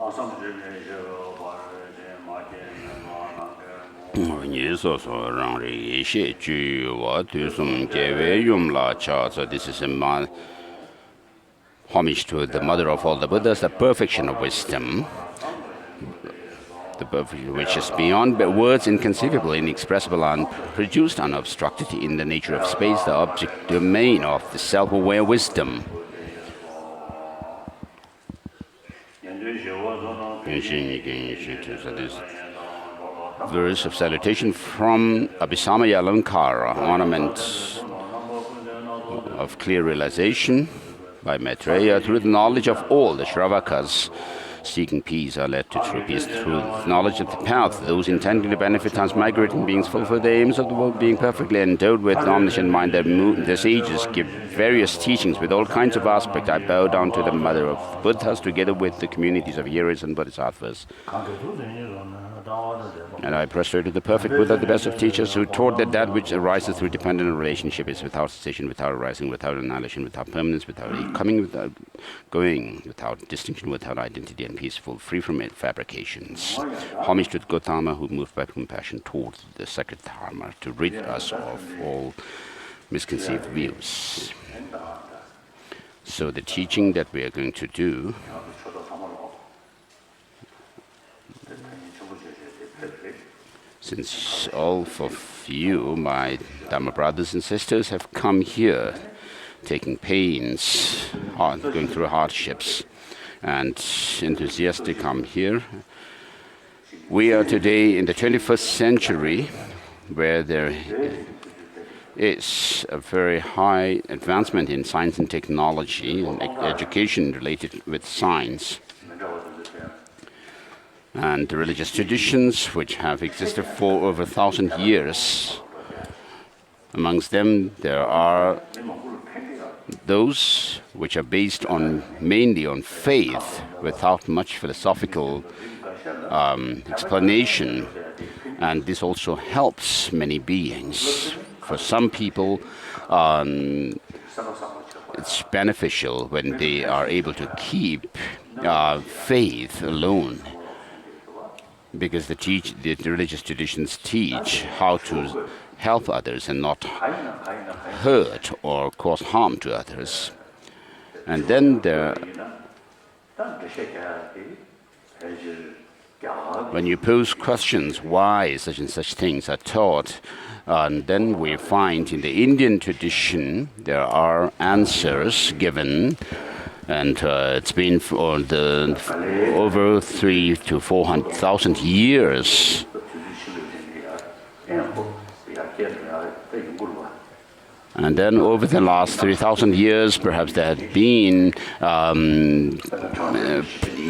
This is a homage to the mother of all the Buddhas, the perfection of wisdom, the perfection which is beyond words, inconceivable, inexpressible, unproduced, unobstructed in the nature of space, the object domain of the self-aware wisdom. Verse of salutation from Abhisamaya Alankara, ornament of clear realization by Maitreya. Through the knowledge of all, the Shravakas seeking peace are led to true peace. Through knowledge of the path, those intending to benefit transmigrating beings fulfill the aims of the world, being perfectly endowed with omniscient mind. The sages give various teachings with all kinds of aspects. I bow down to the mother of Buddhas together with the communities of heroes and bodhisattvas. And I prostrate to the perfect Buddha, the best of teachers, who taught that that which arises through dependent relationship is without cessation, without arising, without annihilation, without permanence, without coming, without going, without distinction, without identity, and peaceful, free from fabrications. Homage to the Gautama, who moved by compassion toward the sacred Dharma to rid us of all misconceived views. So the teaching that we are going to do since all of you, my Dharma brothers and sisters, have come here, taking pains, going through hardships, and enthusiastic come here. We are today in the 21st century, where there is a very high advancement in science and technology and education related with science. And the religious traditions which have existed for over 1,000 years. Amongst them, there are those which are based mainly on faith, without much philosophical explanation. And this also helps many beings. For some people, it's beneficial when they are able to keep faith alone, because the religious traditions teach how to help others and not hurt or cause harm to others. And then when you pose questions why such and such things are taught, and then we find in the Indian tradition there are answers given. And it's been for over 300,000 to 400,000 years. And then over the last 3,000 years, perhaps there had been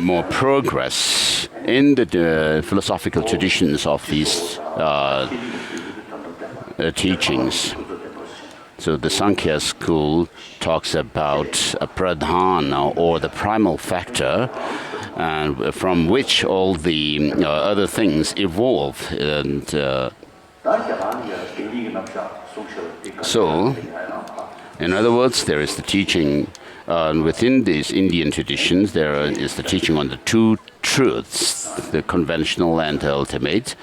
more progress in the philosophical traditions of these teachings. So the Sankhya school talks about a pradhana, or the primal factor, and from which all the other things evolve. And so, in other words, there is the teaching within these Indian traditions. There is the teaching on the two truths, the conventional and the ultimate.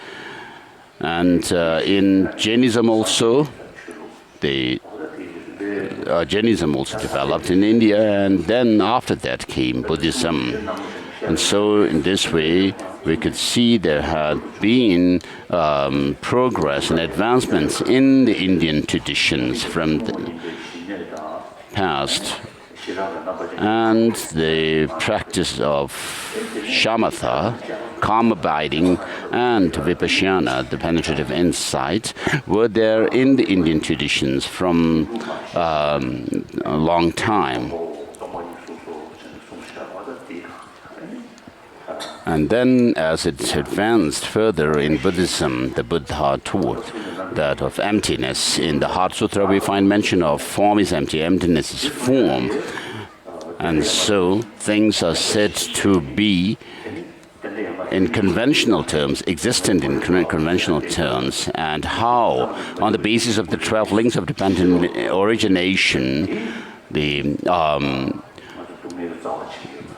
And in Jainism also, Jainism also developed in India, and then after that came Buddhism. And so in this way, we could see there had been progress and advancements in the Indian traditions from the past. And the practice of shamatha, calm abiding, and vipassana, the penetrative insight, were there in the Indian traditions from a long time. And then as it advanced further in Buddhism, the Buddha taught that of emptiness. In the Heart Sutra we find mention of form is empty, emptiness is form. And so things are said to be in conventional terms, existent in conventional terms, and how, on the basis of the 12 links of dependent origination, the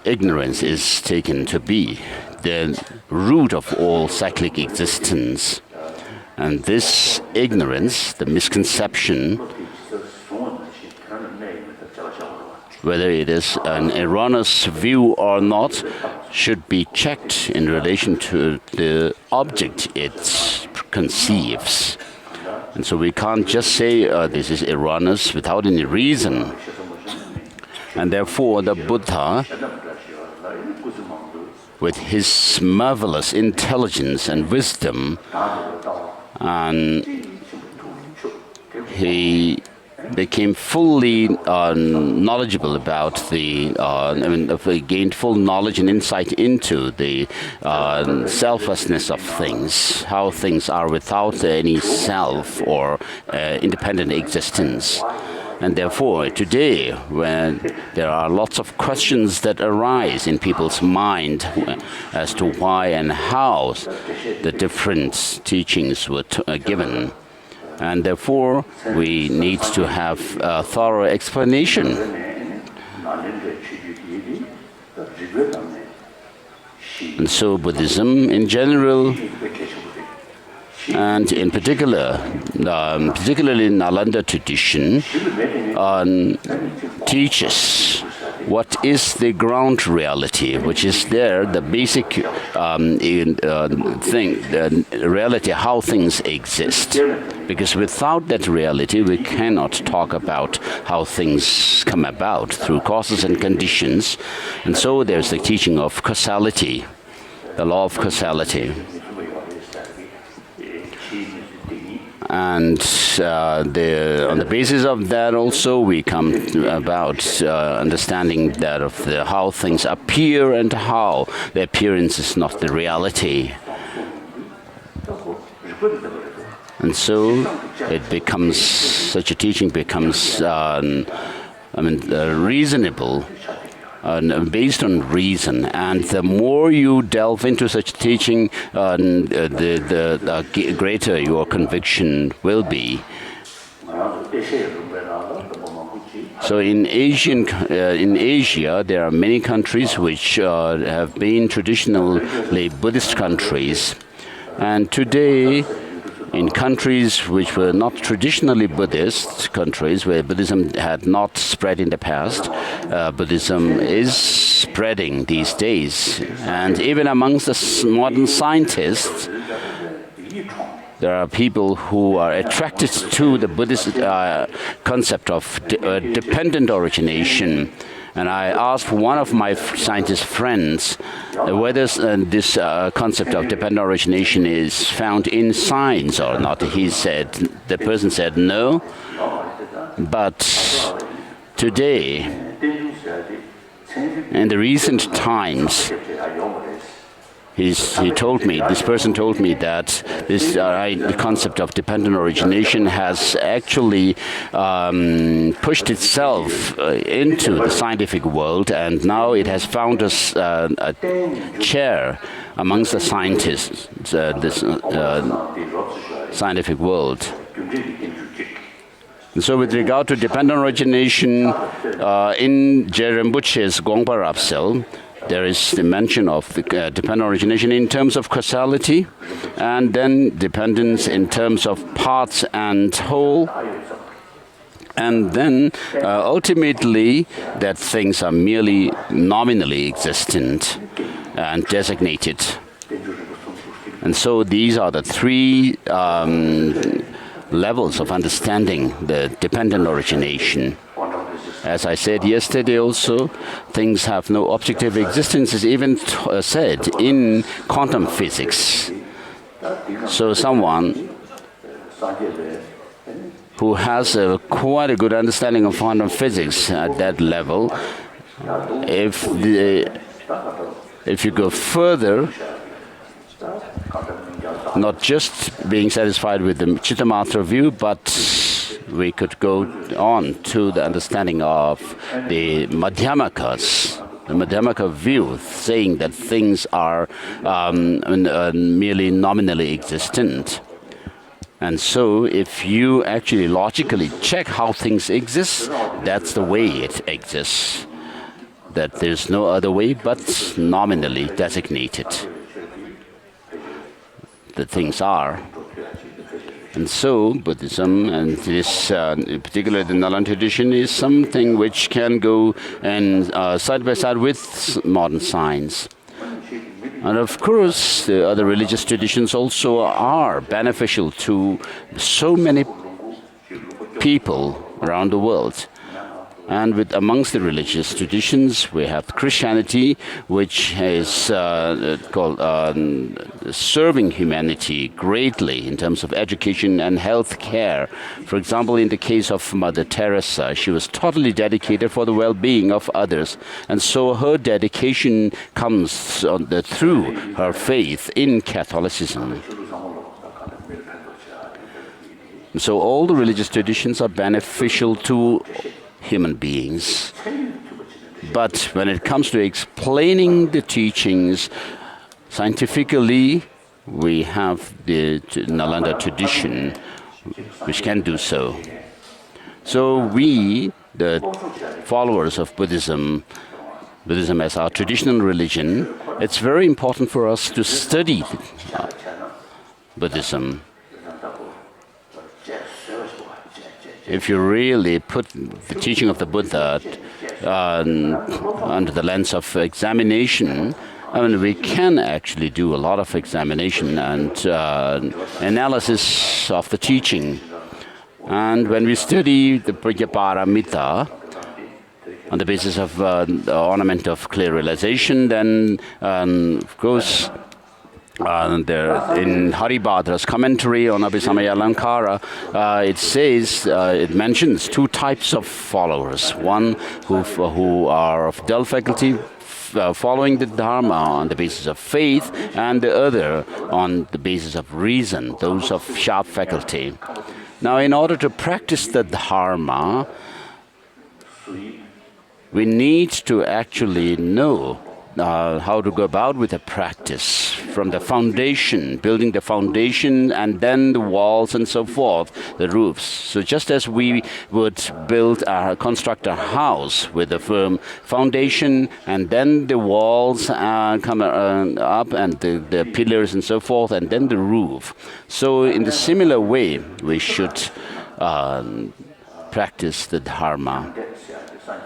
ignorance is taken to be the root of all cyclic existence. And this ignorance, the misconception, whether it is an erroneous view or not, should be checked in relation to the object it conceives. And so we can't just say this is erroneous without any reason. And therefore the Buddha, with his marvelous intelligence and wisdom, and he became fully knowledgeable about the, he gained full knowledge and insight into the selflessness of things, how things are without any self or independent existence. And therefore, today, when there are lots of questions that arise in people's mind as to why and how the different teachings were given, and therefore we need to have a thorough explanation. And so Buddhism in general, and in particular, particularly Nalanda tradition, teaches what is the ground reality, which is there, the basic thing, the reality, how things exist. Because without that reality, we cannot talk about how things come about through causes and conditions. And so there's the teaching of causality, the law of causality. And on the basis of that also we come about understanding that of how things appear and how the appearance is not the reality. And so it becomes, such a teaching becomes reasonable, based on reason, and the more you delve into such teaching, the greater your conviction will be. So in Asia, there are many countries which have been traditionally Buddhist countries, and today, in countries which were not traditionally Buddhist countries, where Buddhism had not spread in the past, Buddhism is spreading these days. And even amongst the modern scientists, there are people who are attracted to the Buddhist concept of dependent origination. And I asked one of my scientist friends whether this concept of dependent origination is found in science or not. The person said no. But today, in the recent times, this person told me that this the concept of dependent origination has actually pushed itself into the scientific world, and now it has found a chair amongst the scientists, this scientific world. And so with regard to dependent origination, in Rinpoche's Gongpa Rapsel, there is the mention of the dependent origination in terms of causality, and then dependence in terms of parts and whole, and then ultimately that things are merely nominally existent and designated. And so these are the three levels of understanding the dependent origination. As I said yesterday also, things have no objective existence is even said in quantum physics. So someone who has quite a good understanding of quantum physics at that level, if you go further, not just being satisfied with the Chittamatra view, but we could go on to the understanding of the Madhyamakas, the Madhyamaka view, saying that things are merely nominally existent. And so if you actually logically check how things exist, that's the way it exists. that there's no other way but nominally designated that things are. And so Buddhism, and this particularly the Nalan tradition, is something which can go and side by side with modern science. And of course, the other religious traditions also are beneficial to so many people around the world. And amongst the religious traditions, we have Christianity, which is called serving humanity greatly in terms of education and health care. For example, in the case of Mother Teresa, she was totally dedicated for the well-being of others. And so her dedication comes through her faith in Catholicism. So all the religious traditions are beneficial to human beings. But when it comes to explaining the teachings scientifically, we have the Nalanda tradition which can do so. So we, the followers of Buddhism as our traditional religion, it's very important for us to study Buddhism. If you really put the teaching of the Buddha under the lens of examination, I mean, we can actually do a lot of examination and analysis of the teaching. And when we study the Prajnaparamita on the basis of the ornament of clear realization, then, of course, in Haribhadra's commentary on Abhisamaya Alankara, it says, it mentions two types of followers. One who are of dull faculty, following the Dharma on the basis of faith, and the other on the basis of reason, those of sharp faculty. Now, in order to practice the Dharma, we need to actually know how to go about with the practice from the foundation, building the foundation, and then the walls and so forth, the roofs. So just as we would construct a house with a firm foundation, and then the walls come up, and the pillars and so forth, and then the roof. So in the similar way, we should practice the Dharma.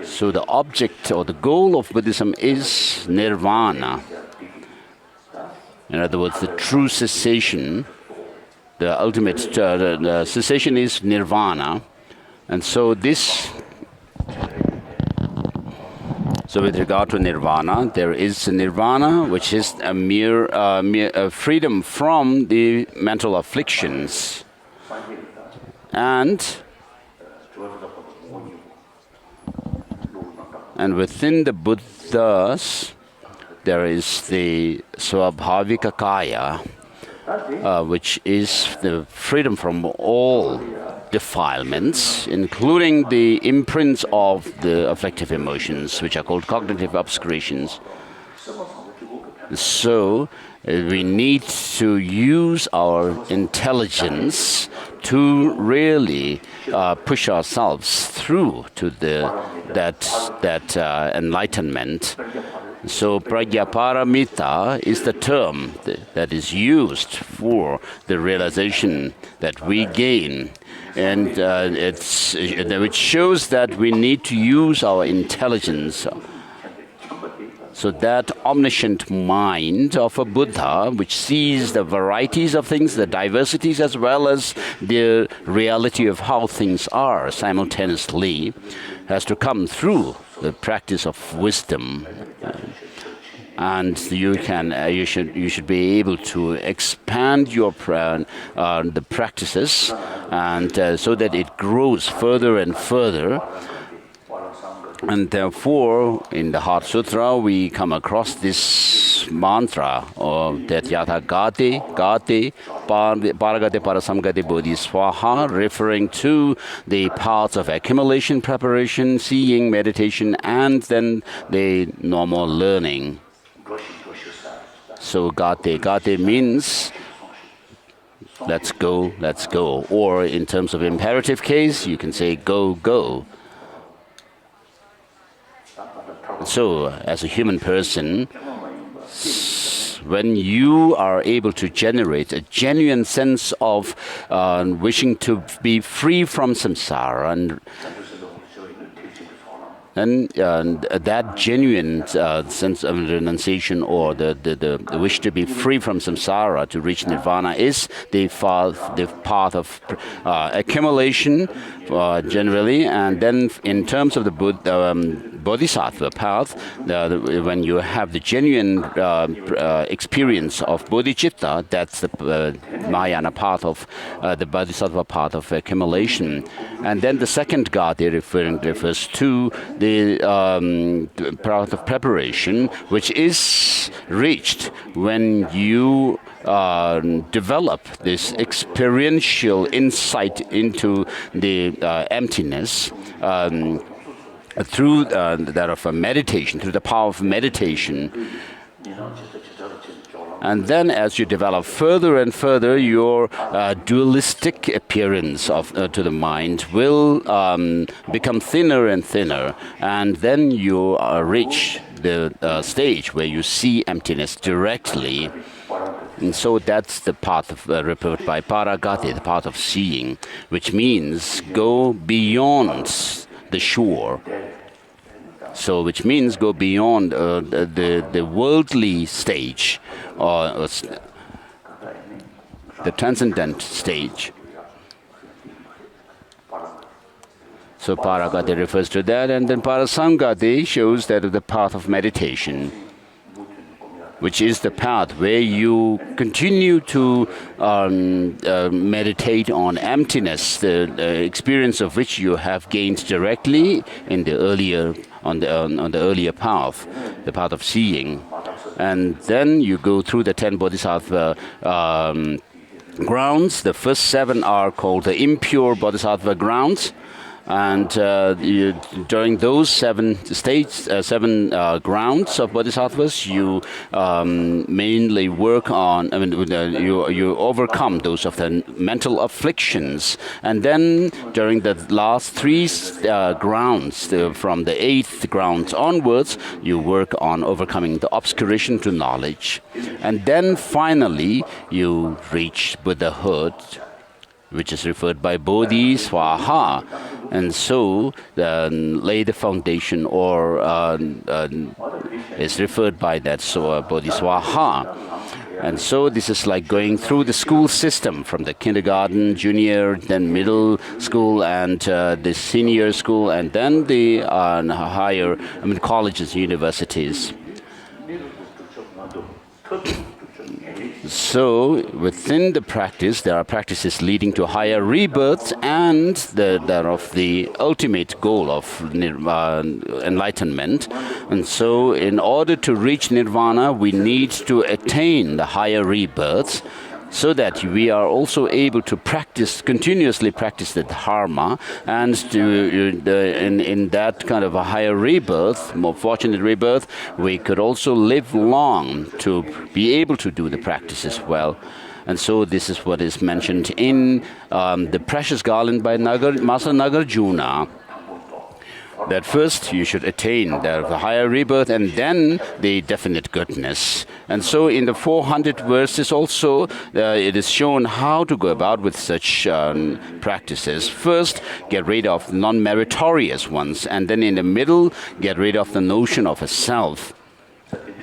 So the object or the goal of Buddhism is nirvana. In other words, the true cessation, the ultimate the cessation is nirvana. And so with regard to nirvana, there is nirvana, which is a mere freedom from the mental afflictions. And within the Buddhas, there is the Swabhavika Kaya, which is the freedom from all defilements, including the imprints of the afflictive emotions, which are called cognitive obscurations. So we need to use our intelligence to really push ourselves through to that enlightenment. So Prajnaparamita is the term that is used for the realization that we gain, and which shows that we need to use our intelligence. So that omniscient mind of a Buddha, which sees the varieties of things, the diversities, as well as the reality of how things are simultaneously, has to come through the practice of wisdom. And you should be able to expand your the practices, and so that it grows further and further. And therefore, in the Heart Sutra, we come across this mantra of that yatha gate, paragate parasamgate bodhi swaha, referring to the paths of accumulation, preparation, seeing, meditation, and then the normal learning. So gate means let's go, let's go. Or in terms of imperative case, you can say go, go. So, as a human person, when you are able to generate a genuine sense of wishing to be free from samsara, and that genuine sense of renunciation, or the wish to be free from samsara to reach nirvana, is the path of accumulation generally. And then in terms of the bodhisattva path, when you have the genuine experience of bodhicitta, that's the Mahayana path of the bodhisattva path of accumulation. And then the second gati refers to the path of preparation, which is reached when you develop this experiential insight into the emptiness through that of a meditation, through the power of meditation. And then as you develop further and further, your dualistic appearance to the mind will become thinner and thinner. And then you reach the stage where you see emptiness directly. And so that's the path of referred by paragati, the path of seeing, which means go beyond the shore. So, which means go beyond the worldly stage, or the transcendent stage. So, paragati refers to that, and then parasamgati shows that the path of meditation, which is the path where you continue to meditate on emptiness, the experience of which you have gained directly in the earlier on the earlier path, the path of seeing. And then you go through the 10 bodhisattva grounds. The first 7 are called the impure bodhisattva grounds. And during those 7 grounds of bodhisattvas, you mainly work on, you overcome those of the mental afflictions. And then during the last 3 grounds, from the 8th grounds onwards, you work on overcoming the obscuration to knowledge. And then finally, you reach Buddhahood, which is referred by Bodhi Swaha, and so lay the foundation, or is referred by that Bodhi Swaha. And so this is like going through the school system, from the kindergarten, junior, then middle school, and the senior school, and then the higher, colleges, universities. So, within the practice, there are practices leading to higher rebirths, and that of the ultimate goal of enlightenment. And so, in order to reach nirvana, we need to attain the higher rebirths, so that we are also able to continuously practice the dharma, and in that kind of a higher rebirth, more fortunate rebirth, we could also live long to be able to do the practices well. And so this is what is mentioned in the Precious Garland by Master Nagarjuna, that first you should attain the higher rebirth, and then the definite goodness. And so in the 400 verses also, it is shown how to go about with such practices. First, get rid of non-meritorious ones, and then in the middle, get rid of the notion of a self.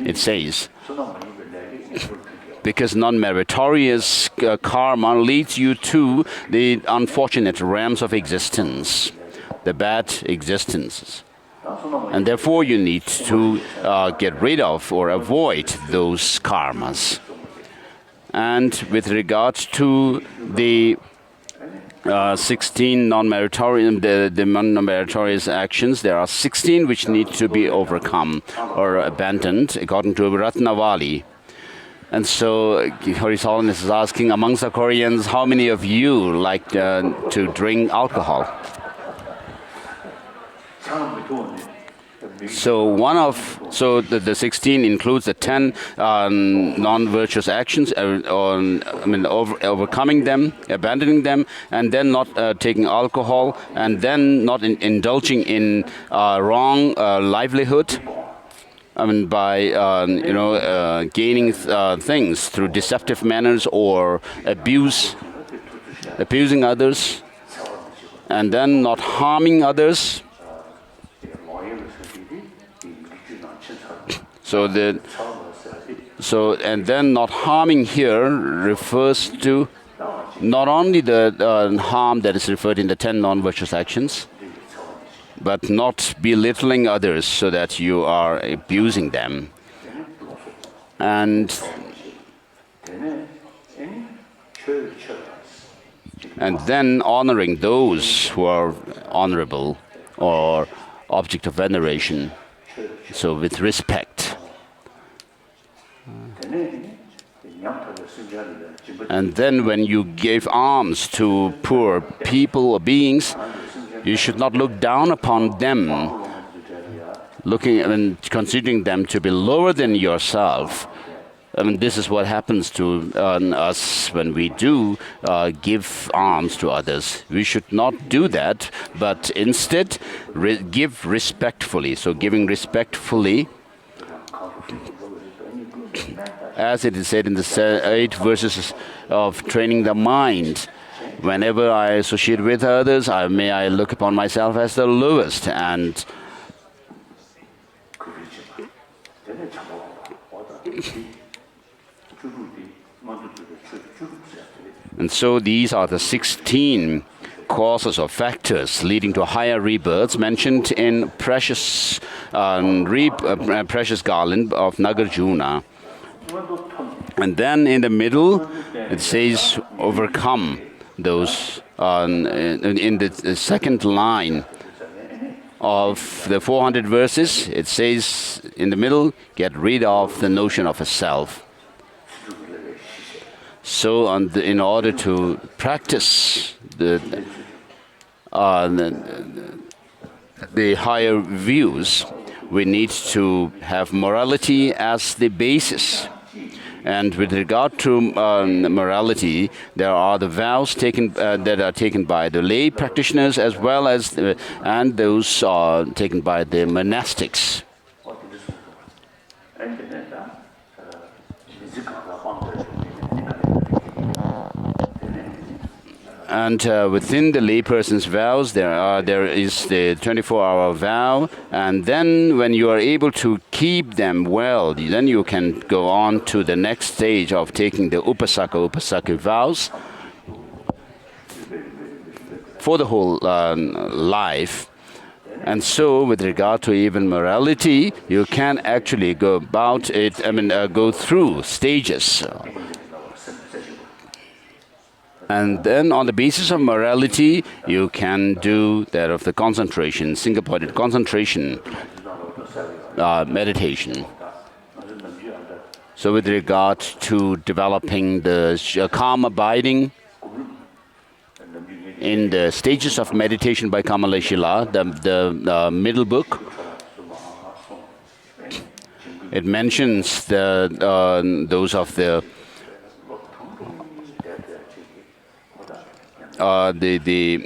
It says, because non-meritorious karma leads you to the unfortunate realms of existence, the bad existences. And therefore you need to get rid of or avoid those karmas. And with regard to the 16 non-meritorious, the non-meritorious actions, there are 16 which need to be overcome or abandoned, according to Ratnavali. And so His Holiness is asking, amongst the Koreans, how many of you like to drink alcohol? So the 16 includes the 10 non-virtuous actions, overcoming them, abandoning them, and then not taking alcohol, and then not indulging in wrong livelihood. By gaining things through deceptive manners or abusing others, and then not harming others. And then not harming here refers to not only the harm that is referred in the 10 non-virtuous actions, but not belittling others so that you are abusing them. And then honoring those who are honorable or object of veneration, so with respect. And then when you give alms to poor people or beings, you should not look down upon them, looking and considering them to be lower than yourself. This is what happens to us when we do give alms to others. We should not do that, but instead give respectfully. So giving respectfully, as it is said in the 8 verses of training the mind. Whenever I associate with others, I look upon myself as the lowest, and so these are the 16 causes or factors leading to higher rebirths mentioned in precious garland of Nagarjuna. And then in the middle, it says overcome those in the second line of the 400 verses. It says in the middle, get rid of the notion of a self. So in order to practice the higher views, we need to have morality as the basis. And with regard to morality, there are the vows taken that are taken by the lay practitioners, as well as and those are taken by the monastics. And within the layperson's vows, there is the 24-hour vow, and then when you are able to keep them well, then you can go on to the next stage of taking the upasaka vows for the whole life. And so, with regard to even morality, you can actually go about it. Go through stages. And then on the basis of morality, you can do that of the concentration, single-pointed concentration, meditation. So with regard to developing the calm abiding, in the stages of meditation by Kamaleshila, the middle book, it mentions those of the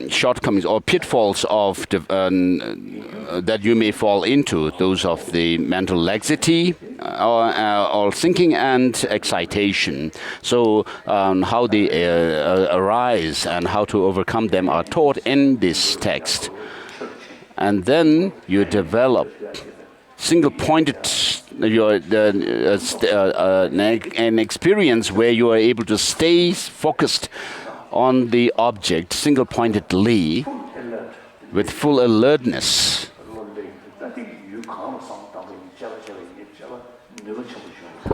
shortcomings or pitfalls of that you may fall into, those of the mental laxity or thinking and excitation. So how they arise and how to overcome them are taught in this text. And then you develop single-pointed an experience where you are able to stay focused on the object single-pointedly with full alertness.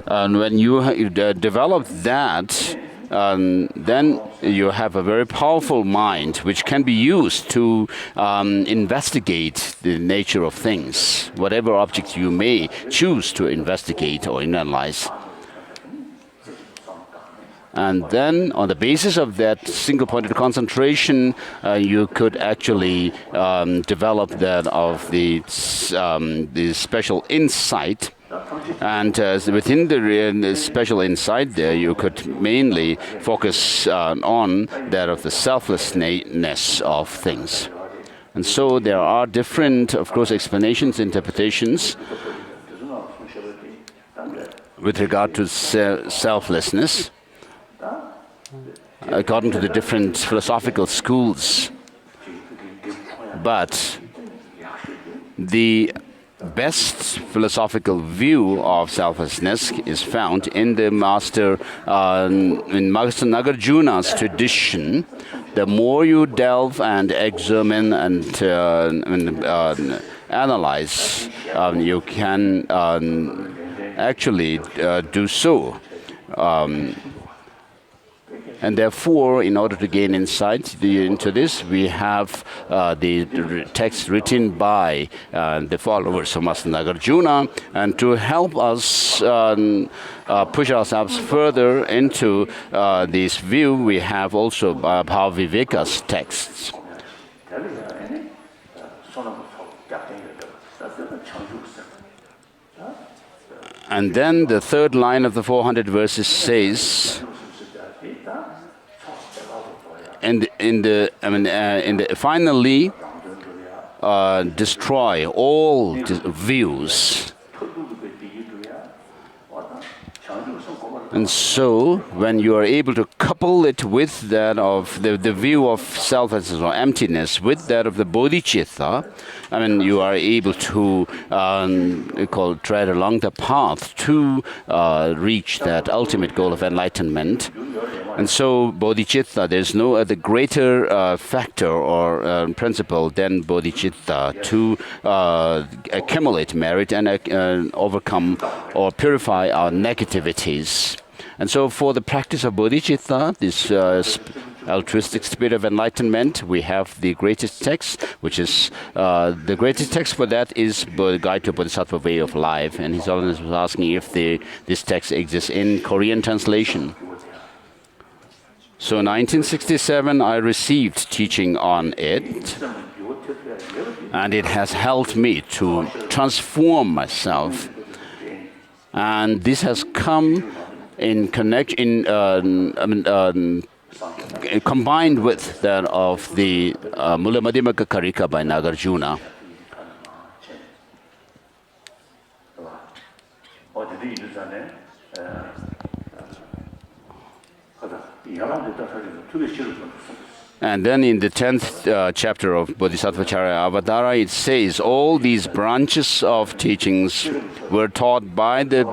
And when you develop that, then you have a very powerful mind which can be used to investigate the nature of things, whatever object you may choose to investigate or analyze. And then, on the basis of that single-pointed concentration, you could actually develop that of the special insight. And within the special insight there, you could mainly focus on that of the selflessness of things. And so there are different, of course, explanations, interpretations with regard to selflessness, according to the different philosophical schools. But the best philosophical view of selflessness is found in the Master Nagarjuna's tradition. The more you delve and examine and analyze, you can actually do so. And therefore, in order to gain insight into this, we have the text written by the followers of Master Nagarjuna, and to help us push ourselves further into this view, we have also Bhaviveka's texts. And then the third line of the 400 verses says, finally, destroy all views. And so, when you are able to couple it with that of the view of selflessness or emptiness, with that of the bodhicitta, you are able to tread along the path to reach that ultimate goal of enlightenment. And so, bodhicitta, there's no other greater factor or principle than bodhicitta to accumulate merit and overcome or purify our negativities. And so, for the practice of bodhicitta, this altruistic spirit of enlightenment, we have the greatest text, which is the greatest text for that is the Guide to Bodhisattva Way of Life. And His Holiness was asking if this text exists in Korean translation. So, in 1967, I received teaching on it, and it has helped me to transform myself. And this has come in connection, combined with that of the Mula Madhyamaka Karika by Nagarjuna. And then in the 10th chapter of Bodhisattvacharya Avadara, it says all these branches of teachings were taught by the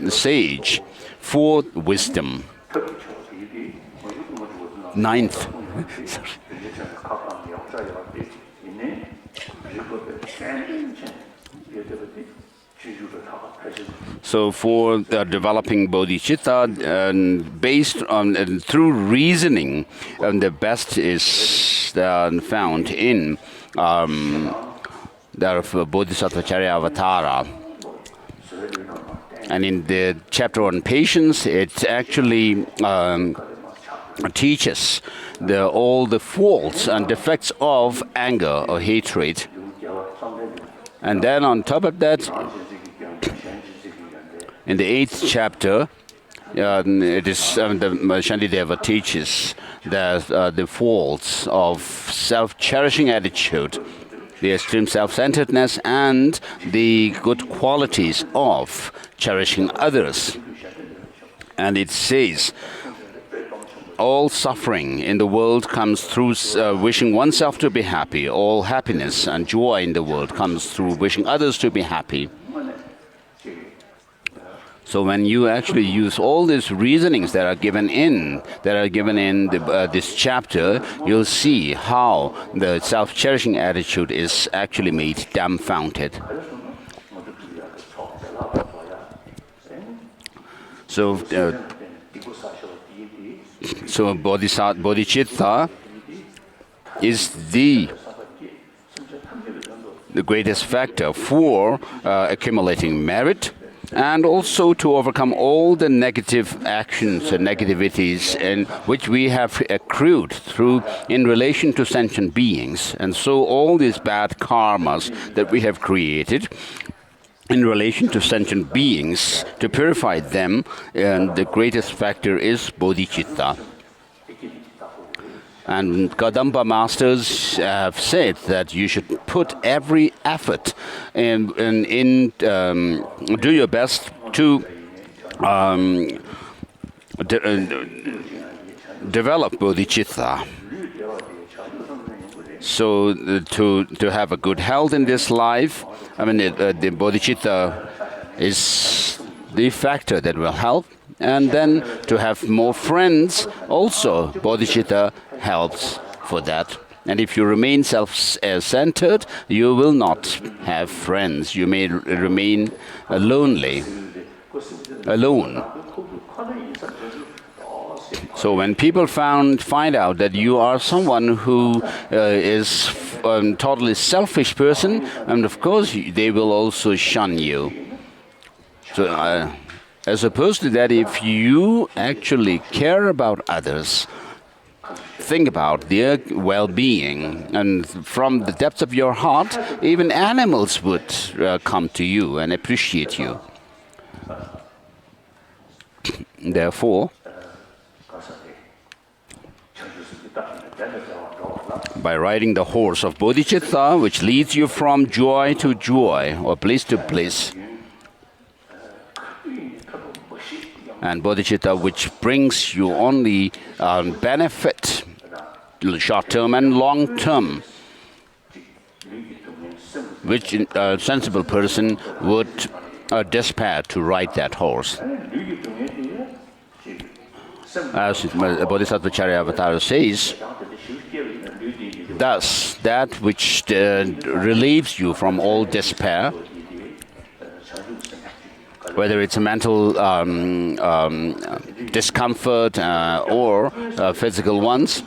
sage for wisdom. Ninth. So for developing bodhicitta, based on through reasoning, the best is found in that of Bodhisattvacharya Avatara. And in the chapter on patience, it actually teaches all the faults and defects of anger or hatred. And then on top of that, in the 8th chapter, it is Shantideva teaches that the faults of self-cherishing attitude, the extreme self-centeredness, and the good qualities of cherishing others. And it says, all suffering in the world comes through wishing oneself to be happy. All happiness and joy in the world comes through wishing others to be happy. So when you actually use all these reasonings that are given in this chapter, you'll see how the self-cherishing attitude is actually made dumbfounded. So bodhicitta is the greatest factor for accumulating merit and also to overcome all the negative actions and negativities in which we have accrued through in relation to sentient beings. And so all these bad karmas that we have created in relation to sentient beings, to purify them, and the greatest factor is bodhicitta. And Kadamba masters have said that you should put every effort in do your best to develop bodhicitta. So to have a good health in this life, I mean, the bodhicitta is the factor that will help. And then to have more friends, also bodhicitta helps for that. And if you remain self-centered, you will not have friends. You may remain lonely, alone. So when people find out that you are someone who is a totally selfish person, and of course they will also shun you. So as opposed to that, if you actually care about others, think about their well-being, and from the depths of your heart, even animals would come to you and appreciate you. Therefore, by riding the horse of bodhicitta, which leads you from joy to joy or bliss to bliss, and bodhicitta, which brings you only benefit, short-term and long-term, which a sensible person would despair to ride that horse. As Bodhisattva Charyavatara says, thus that which relieves you from all despair, whether it's a mental discomfort or physical ones.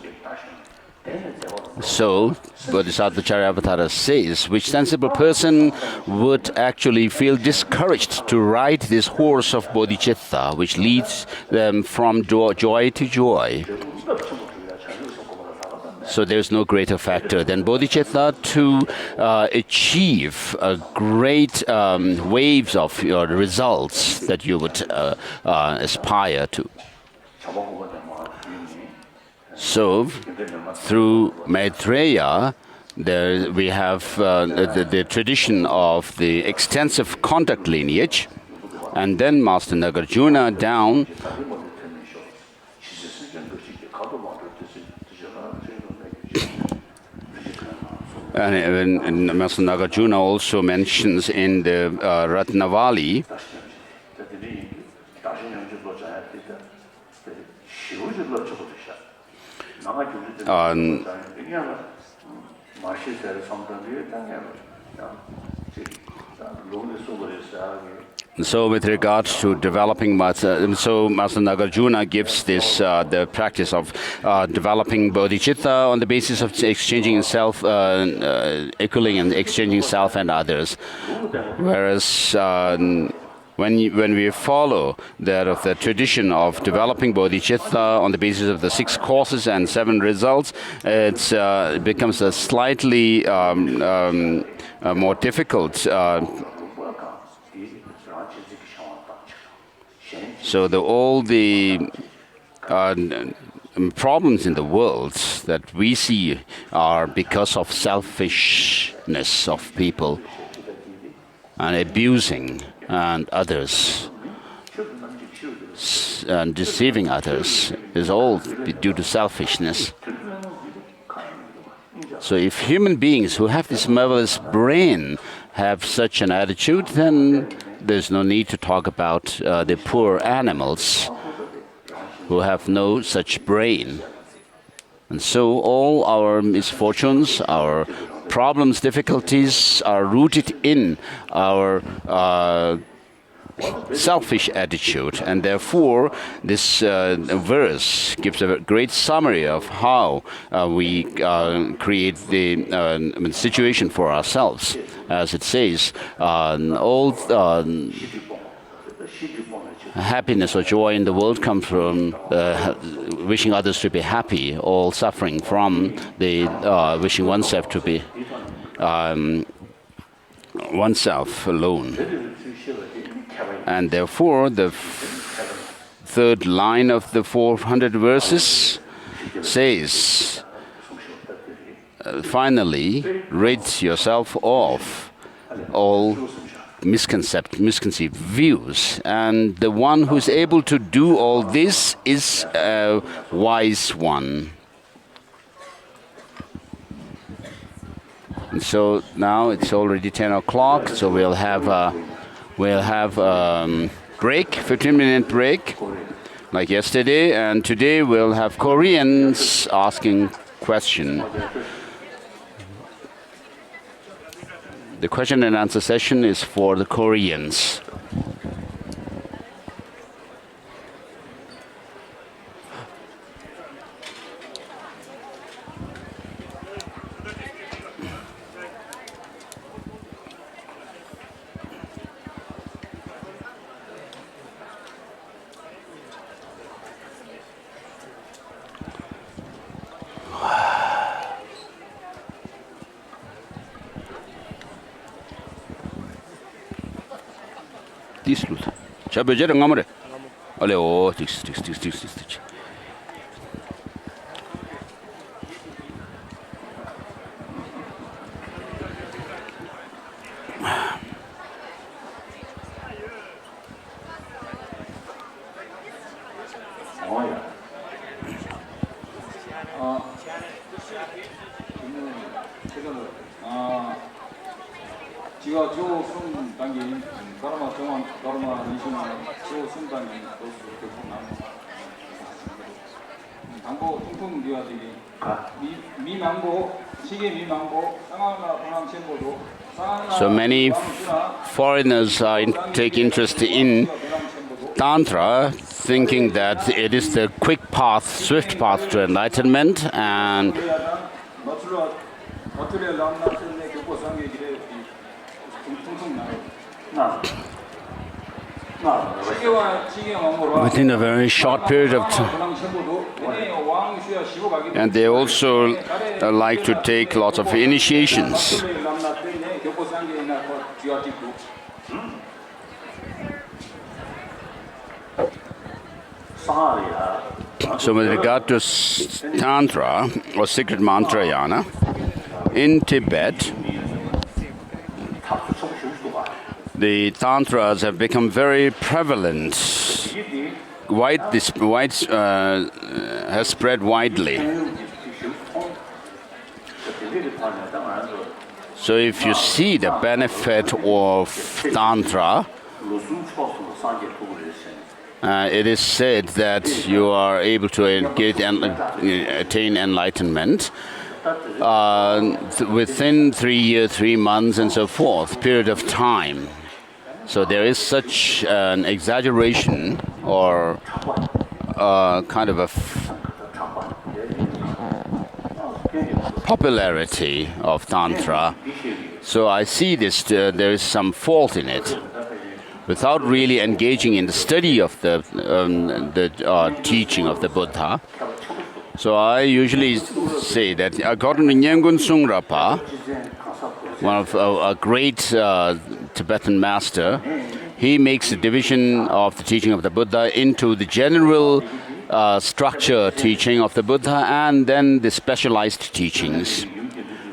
So, Bodhisattva Charyavatara says, which sensible person would actually feel discouraged to ride this horse of bodhicitta, which leads them from joy to joy. So there's no greater factor than bodhicitta to achieve great waves of your results that you would aspire to. So, through Maitreya, we have the tradition of the extensive conduct lineage, and then Master Nagarjuna down. And Master Nagarjuna also mentions in the Ratnavali so with regards to developing, so Master Nagarjuna gives this the practice of developing bodhicitta on the basis of exchanging self, equaling and exchanging self and others. Whereas when we follow that of the tradition of developing bodhicitta on the basis of the 6 courses and 7 results, it becomes a slightly more difficult. So all the problems in the world that we see are because of selfishness of people and abusing and others and deceiving others is all due to selfishness. So if human beings who have this marvelous brain have such an attitude, then there's no need to talk about the poor animals who have no such brain. And so all our misfortunes, our problems, difficulties are rooted in our selfish attitude, and therefore this verse gives a great summary of how we create the situation for ourselves. As it says, all happiness or joy in the world comes from wishing others to be happy, or suffering from the wishing oneself to be oneself alone. And therefore, the third line of the 400 verses says, finally, rid yourself of all misconceived views. And the one who is able to do all this is a wise one. And so now it's already 10 o'clock, so we'll have a break, 15-minute break, like yesterday. And today we'll have Koreans asking questions. The question and answer session is for the Koreans. Disluta. Já bejeram ngamre. Olha o tis. So many foreigners take interest in Tantra, thinking that it is the quick path, swift path to enlightenment, and within a very short period of time. And they also like to take lots of initiations. So with regard to Tantra, or secret mantrayana, in Tibet, the Tantras have become very prevalent. Has spread widely. So if you see the benefit of Tantra, it is said that you are able to attain enlightenment within 3 years, 3 months, and so forth, period of time. So there is such an exaggeration or kind of a popularity of Tantra. So I see this, there is some fault in it. Without really engaging in the study of the teaching of the Buddha. So I usually say that according to Nyengun Sungrapa, one of a great Tibetan master, he makes a division of the teaching of the Buddha into the general structure teaching of the Buddha and then the specialized teachings.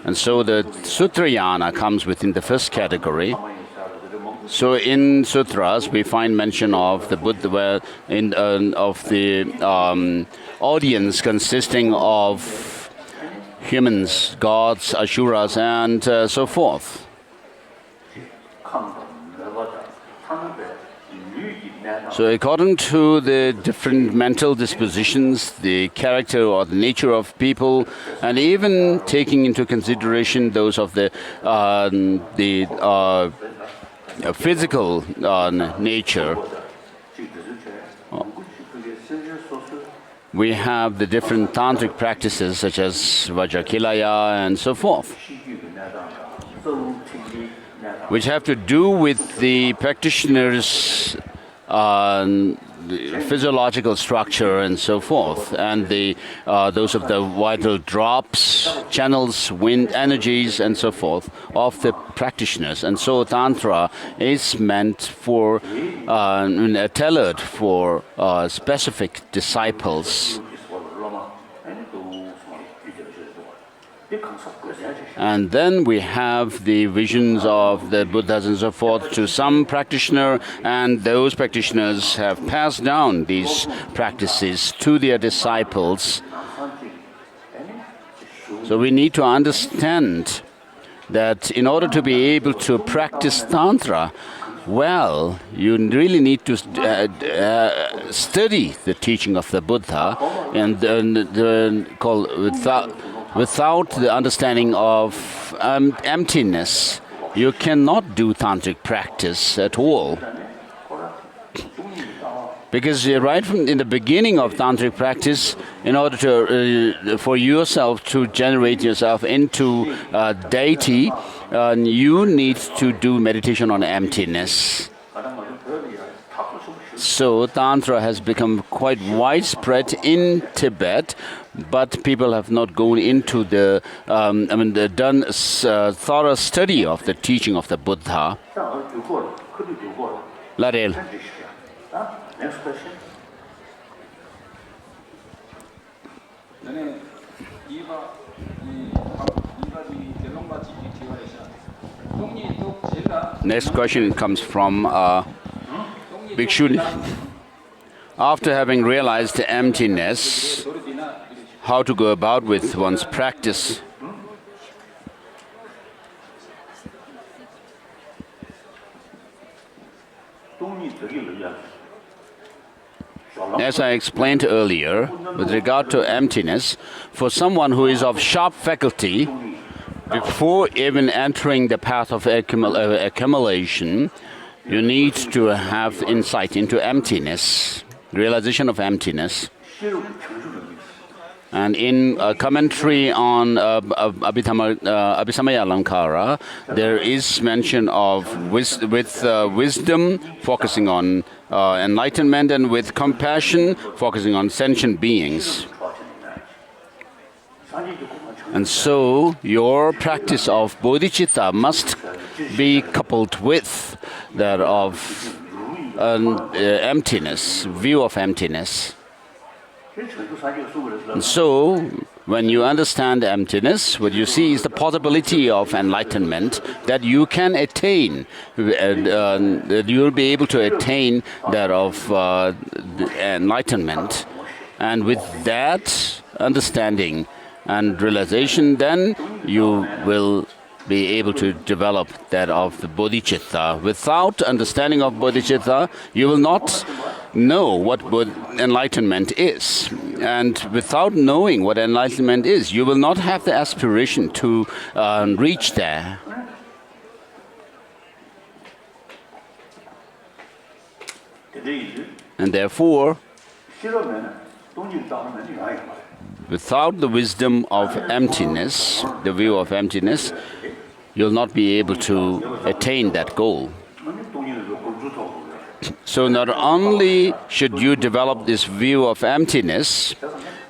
And so the Sutrayana comes within the first category. So in sutras we find mention of the Buddha, of the audience consisting of humans, gods, asuras, and so forth. So according to the different mental dispositions, the character or the nature of people, and even taking into consideration those of the physical nature, we have the different tantric practices such as Vajrakilaya and so forth, which have to do with the practitioner's the physiological structure and so forth, and those of the vital drops, channels, wind energies, and so forth of the practitioners. And so Tantra is meant for, tailored for specific disciples. And then we have the visions of the Buddhas and so forth to some practitioner, and those practitioners have passed down these practices to their disciples. So we need to understand that in order to be able to practice Tantra well, you really need to study the teaching of the Buddha, and without the understanding of emptiness, you cannot do tantric practice at all. Because right from in the beginning of tantric practice, in order to for yourself to generate yourself into deity, you need to do meditation on emptiness. So Tantra has become quite widespread in Tibet, but people have not gone into the, done thorough study of the teaching of the Buddha. Ladel. Next question. Next question comes from Bhikshu. After having realized the emptiness, how to go about with one's practice? As I explained earlier, with regard to emptiness, for someone who is of sharp faculty, before even entering the path of accumulation, you need to have insight into emptiness, realization of emptiness. And in a commentary on Abhisamaya there is mention of wisdom focusing on enlightenment, and with compassion focusing on sentient beings. And so your practice of bodhicitta must be coupled with that of emptiness, view of emptiness. And so, when you understand emptiness, what you see is the possibility of enlightenment that you can attain, that you will be able to attain that of enlightenment. And with that understanding and realization, then you will be able to develop that of the bodhicitta. Without understanding of bodhicitta, you will not know what enlightenment is. And without knowing what enlightenment is, you will not have the aspiration to reach there. And therefore, without the wisdom of emptiness, the view of emptiness, you'll not be able to attain that goal. So not only should you develop this view of emptiness,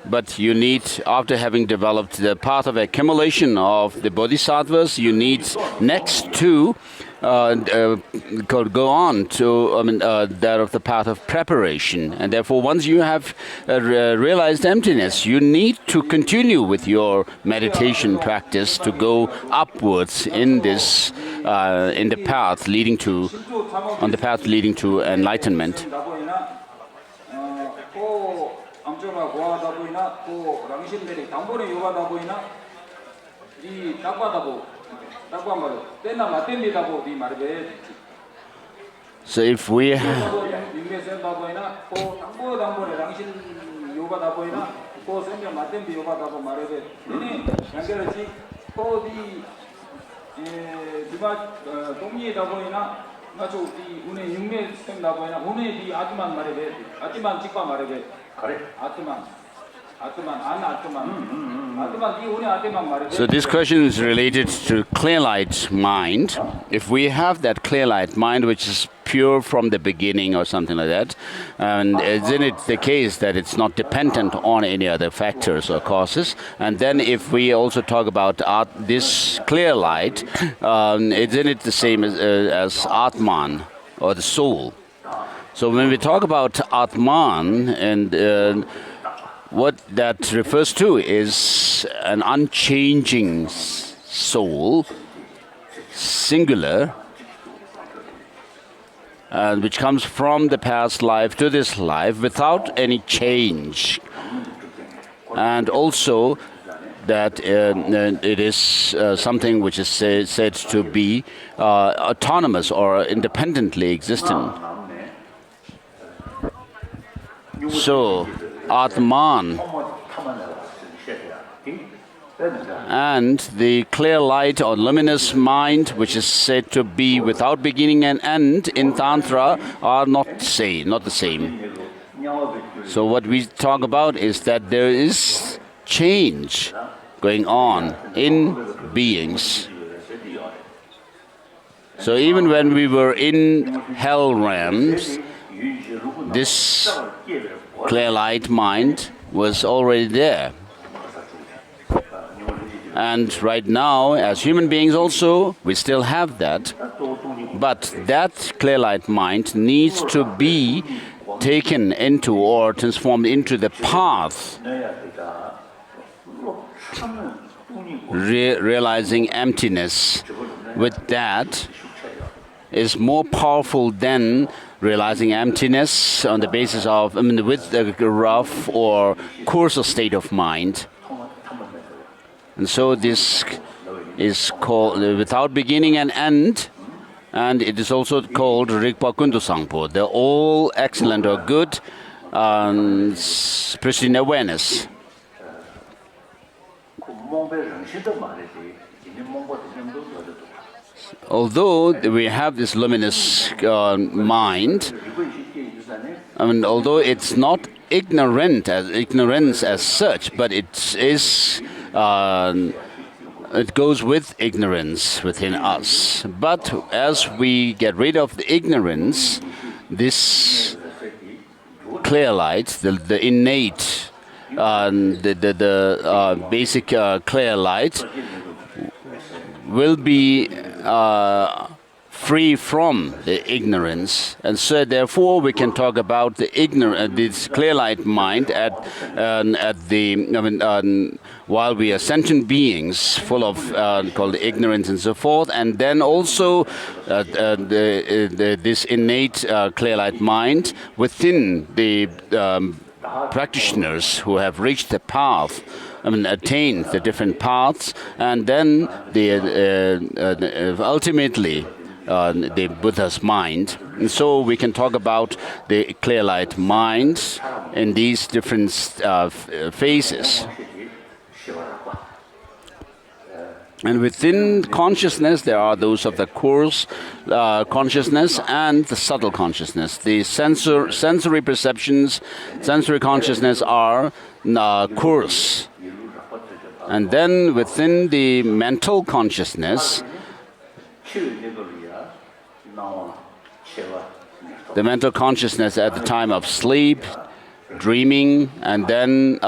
but you need, after having developed the path of accumulation of the bodhisattvas, you need next to go on to that of the path of preparation. And therefore, once you have realized emptiness, you need to continue with your meditation practice to go upwards in this, in the path leading to, on the path leading to enlightenment. So if we So this question is related to clear light mind. If we have that clear light mind, which is pure from the beginning or something like that, and isn't it the case that it's not dependent on any other factors or causes? And then if we also talk about this clear light, isn't it the same as Atman or the soul? So when we talk about Atman, and what that refers to is an unchanging soul, singular, which comes from the past life to this life without any change. And also that it is something which is said to be autonomous or independently existing. So, Atman and the clear light or luminous mind, which is said to be without beginning and end in Tantra, are not the same. So what we talk about is that there is change going on in beings. So even when we were in hell realms, this clear light mind was already there. And right now, as human beings also, we still have that. But that clear light mind needs to be taken into or transformed into the path, realizing emptiness. With that is more powerful than realizing emptiness on the basis of, with a rough or coarser state of mind. And so this is called without beginning and end, and it is also called Rigpa Kundu Sangpo, the all excellent or good pristine awareness. Although we have this luminous mind, although it's not ignorance as such, but it is. It goes with ignorance within us. But as we get rid of the ignorance, this clear light, the innate, the basic clear light, will be free from the ignorance, and so therefore we can talk about the this clear light mind while we are sentient beings full of called ignorance and so forth, and then also this innate clear light mind within the practitioners who have reached the path. Attained the different paths, and then ultimately the Buddha's mind. And so we can talk about the clear light mind in these different phases. And within consciousness, there are those of the coarse consciousness and the subtle consciousness. The sensory perceptions, sensory consciousness are coarse. And then within the mental consciousness, the mental consciousness at the time of sleep, dreaming, and then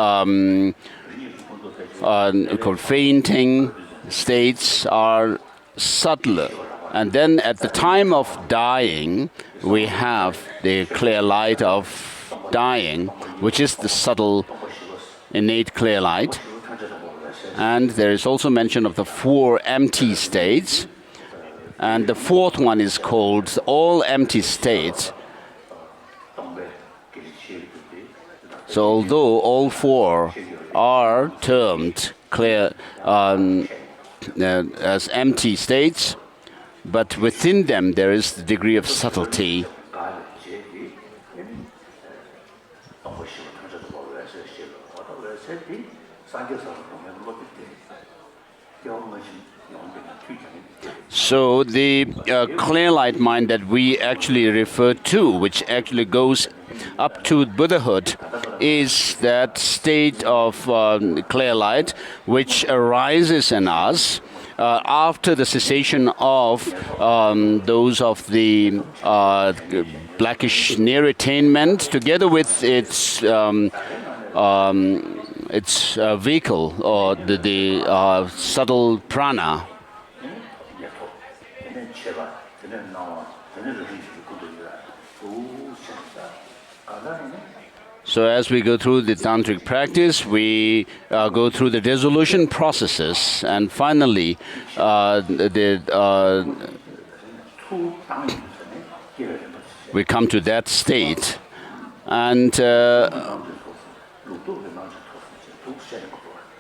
called fainting states are subtler. And then at the time of dying, we have the clear light of dying, which is the subtle, innate clear light. And there is also mention of the 4 empty states. And the 4th one is called all empty states. So although all 4 are termed clear as empty states, but within them there is the degree of subtlety. So the clear light mind that we actually refer to, which actually goes up to Buddhahood, is that state of clear light which arises in us after the cessation of those of the blackish near attainment, together with its vehicle or the subtle prana. So as we go through the tantric practice, we go through the dissolution processes, and finally we come to that state.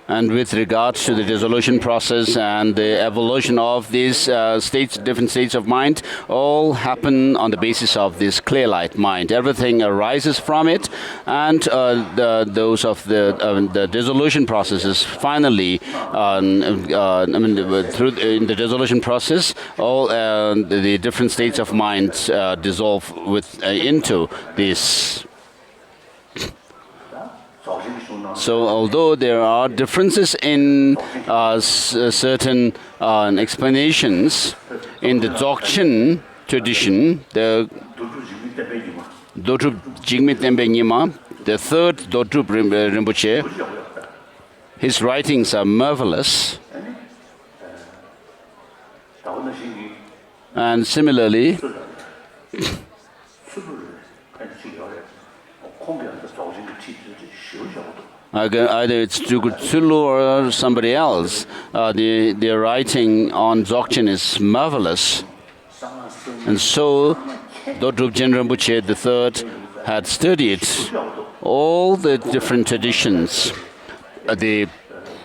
And with regards to the dissolution process and the evolution of these different states of mind, all happen on the basis of this clear light mind. Everything arises from it, and those of the dissolution processes finally, in the dissolution process, all the different states of mind dissolve into this. So although there are differences in certain explanations, in the Dzogchen tradition, the Dodrup Jigme Tembe Nyima, the third Dodrup Rinpoche, his writings are marvelous. And similarly, either it's Tsulu or somebody else, their writing on Dzogchen is marvelous. And so, Dodrup Jen Rinpoche III had studied all the different traditions, the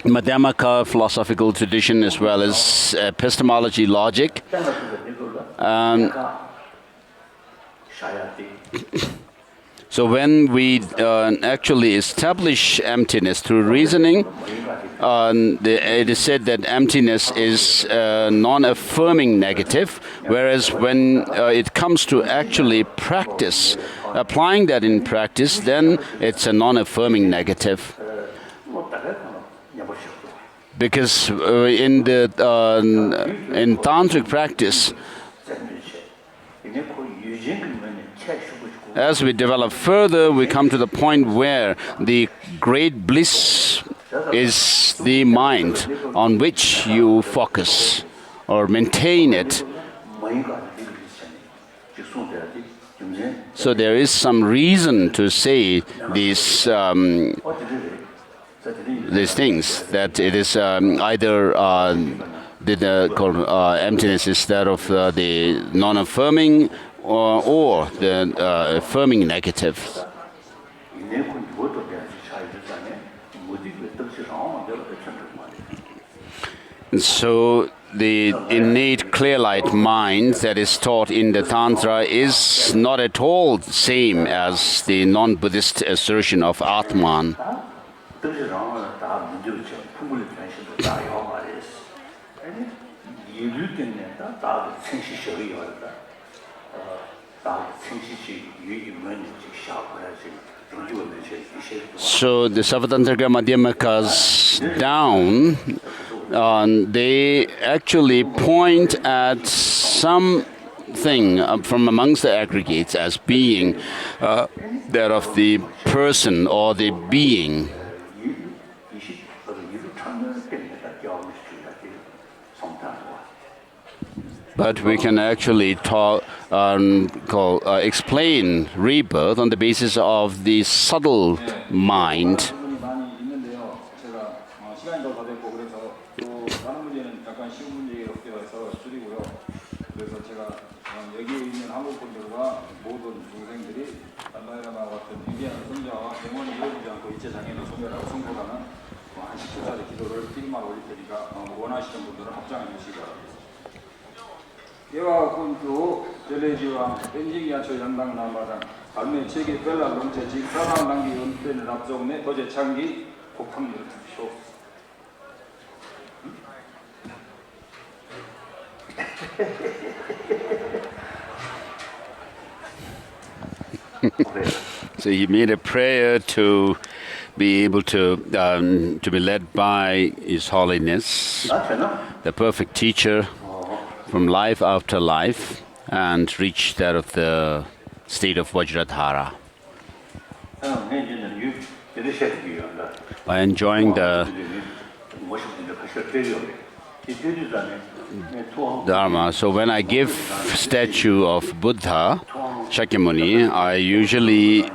Madhyamaka philosophical tradition as well as epistemology, logic. So when we actually establish emptiness through reasoning, it is said that emptiness is non-affirming negative, whereas when it comes to actually practice, applying that in practice, then it's a non-affirming negative. Because in tantric practice, as we develop further, we come to the point where the great bliss is the mind on which you focus or maintain it. So there is some reason to say these things, that it is either emptiness is that of the non-affirming or the affirming negative. And so the innate clear light mind that is taught in the Tantra is not at all the same as the non-Buddhist assertion of Atman. So the Savatantrika Madhyamakas down, they actually point at something from amongst the aggregates as being that of the person or the being. But we can actually explain rebirth on the basis of the subtle mind. So he made a prayer to be able to be led by His Holiness, the perfect teacher from life after life, and reach that of the state of Vajradhara. By enjoying the Dharma. So when I give statue of Buddha, Shakyamuni, I usually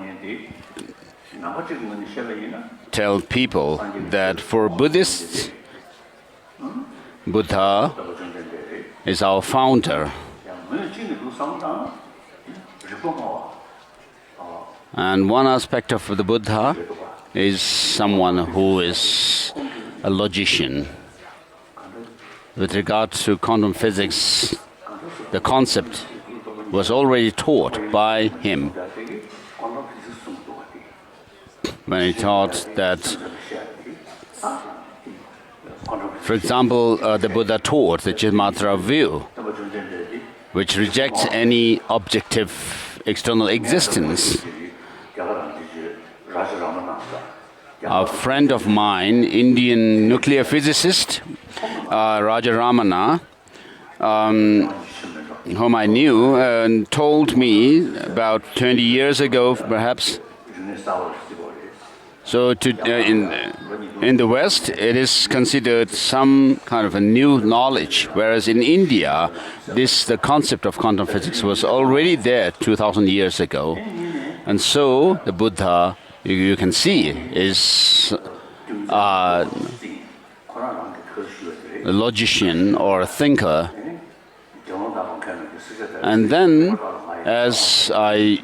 tell people that for Buddhists, Buddha is our founder. And one aspect of the Buddha is someone who is a logician. With regard to quantum physics, the concept was already taught by him when he taught that, for example, the Buddha taught the Chitmatra view, which rejects any objective external existence. A friend of mine, Indian nuclear physicist, Raja Ramana, whom I knew, told me about 20 years ago, perhaps. So in the West, it is considered some kind of a new knowledge, whereas in India, the concept of quantum physics was already there 2,000 years ago. And so the Buddha, you can see, is a logician or a thinker. And then, as I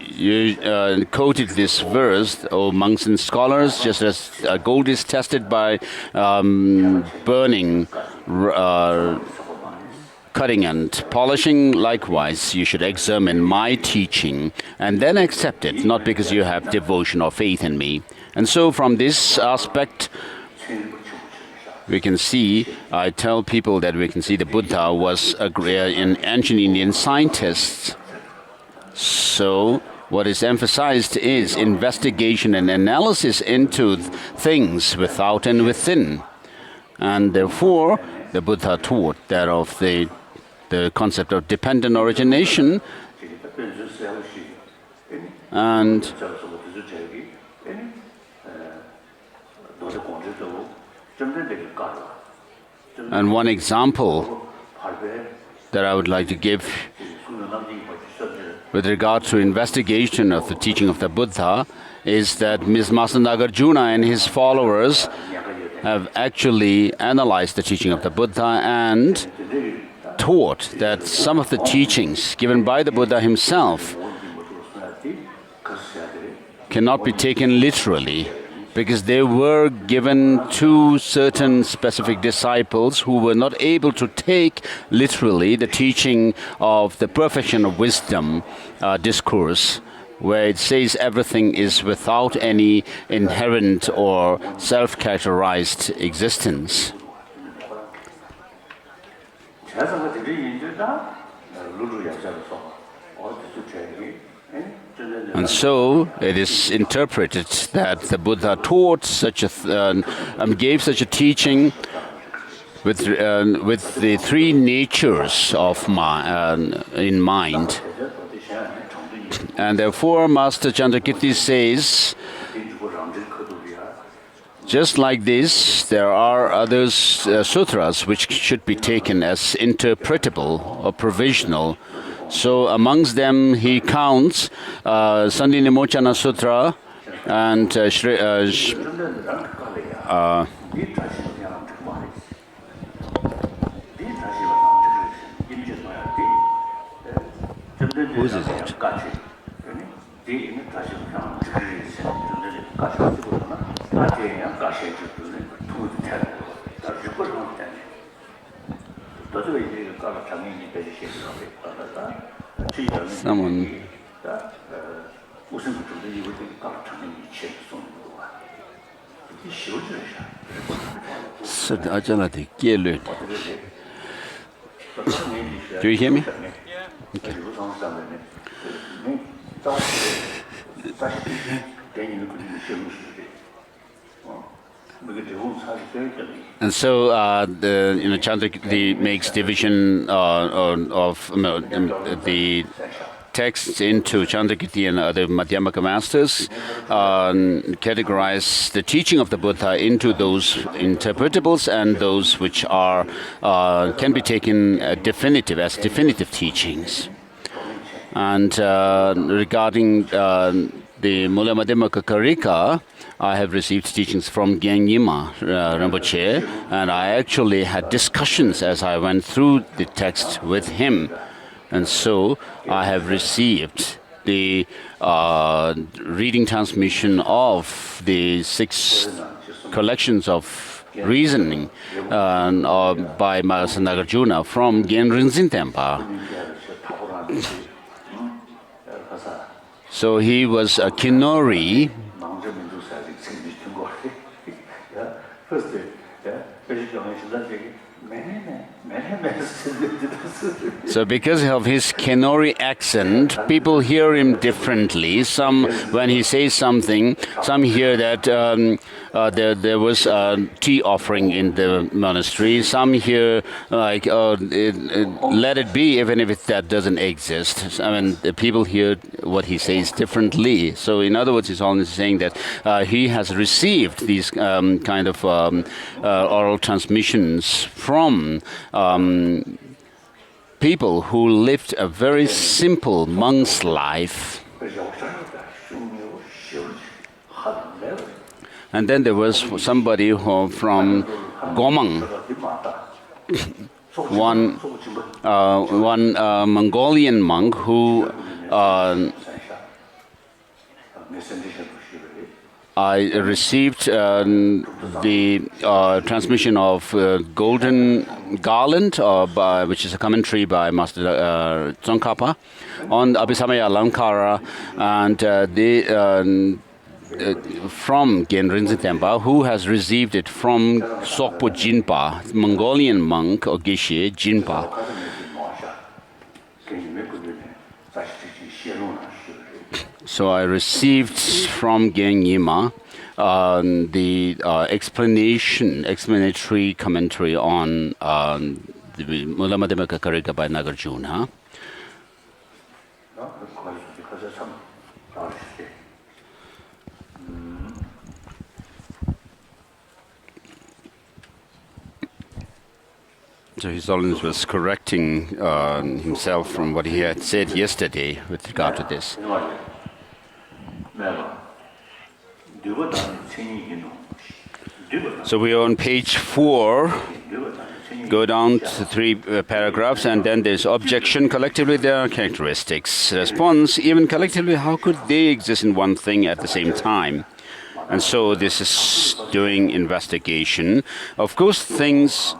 quoted this verse, O monks and scholars, just as gold is tested by burning, cutting and polishing, likewise, you should examine my teaching and then accept it, not because you have devotion or faith in me. And so from this aspect, we can see, I tell people that we can see the Buddha was an ancient Indian scientist. So what is emphasized is investigation and analysis into things without and within. And therefore, the Buddha taught that of the concept of dependent origination, and one example that I would like to give with regard to investigation of the teaching of the Buddha is that Master Nagarjuna and his followers have actually analyzed the teaching of the Buddha and taught that some of the teachings given by the Buddha himself cannot be taken literally, because they were given to certain specific disciples who were not able to take literally the teaching of the perfection of wisdom discourse, where it says everything is without any inherent or self-characterized existence. And so it is interpreted that the Buddha taught gave such a teaching with the three natures of in mind. And therefore, Master Chandrakirti says, just like this, there are other sutras which should be taken as interpretable or provisional. So amongst them he counts Sandhi Nimochana Sutra and whose is it? Someone. Do you hear me? Okay. And so Chandrakirti makes division of the texts into Chandrakirti and other Madhyamaka masters, categorize the teaching of the Buddha into those interpretables and those which are can be taken definitive teachings. And regarding the Mula Madhyamaka Karika, I have received teachings from Gyanyima Rinpoche, and I actually had discussions as I went through the text with him. And so I have received the reading transmission of the 6 collections of reasoning by Mahasi Nagarjuna from Genrinzin Temple. So he was a Kinori. So because of his Kenori accent, people hear him differently. Some, when he says something, some hear that there was a tea offering in the monastery. Some hear like, let it be, even if that doesn't exist. I mean, the people hear what he says differently. So in other words, he's only saying that he has received these kind of oral transmissions from people who lived a very simple monk's life. And then there was somebody from Gomang, one Mongolian monk who I received the transmission of Golden Garland, which is a commentary by Master Tsongkhapa on Abhisamaya Alankara, and from Genrinzin Temple, who has received it from Sokpo Jinpa, Mongolian monk or Geshe Jinpa. So I received from Gyanyima the explanatory commentary on the Mula Madhyamaka Karika by Nagarjuna. So His Holiness was correcting himself from what he had said yesterday with regard to this. So we are on page 4. Go down to 3 paragraphs, and then there's objection. Collectively, there are characteristics. Response, even collectively, how could they exist in one thing at the same time? And so this is doing investigation. Of course, things...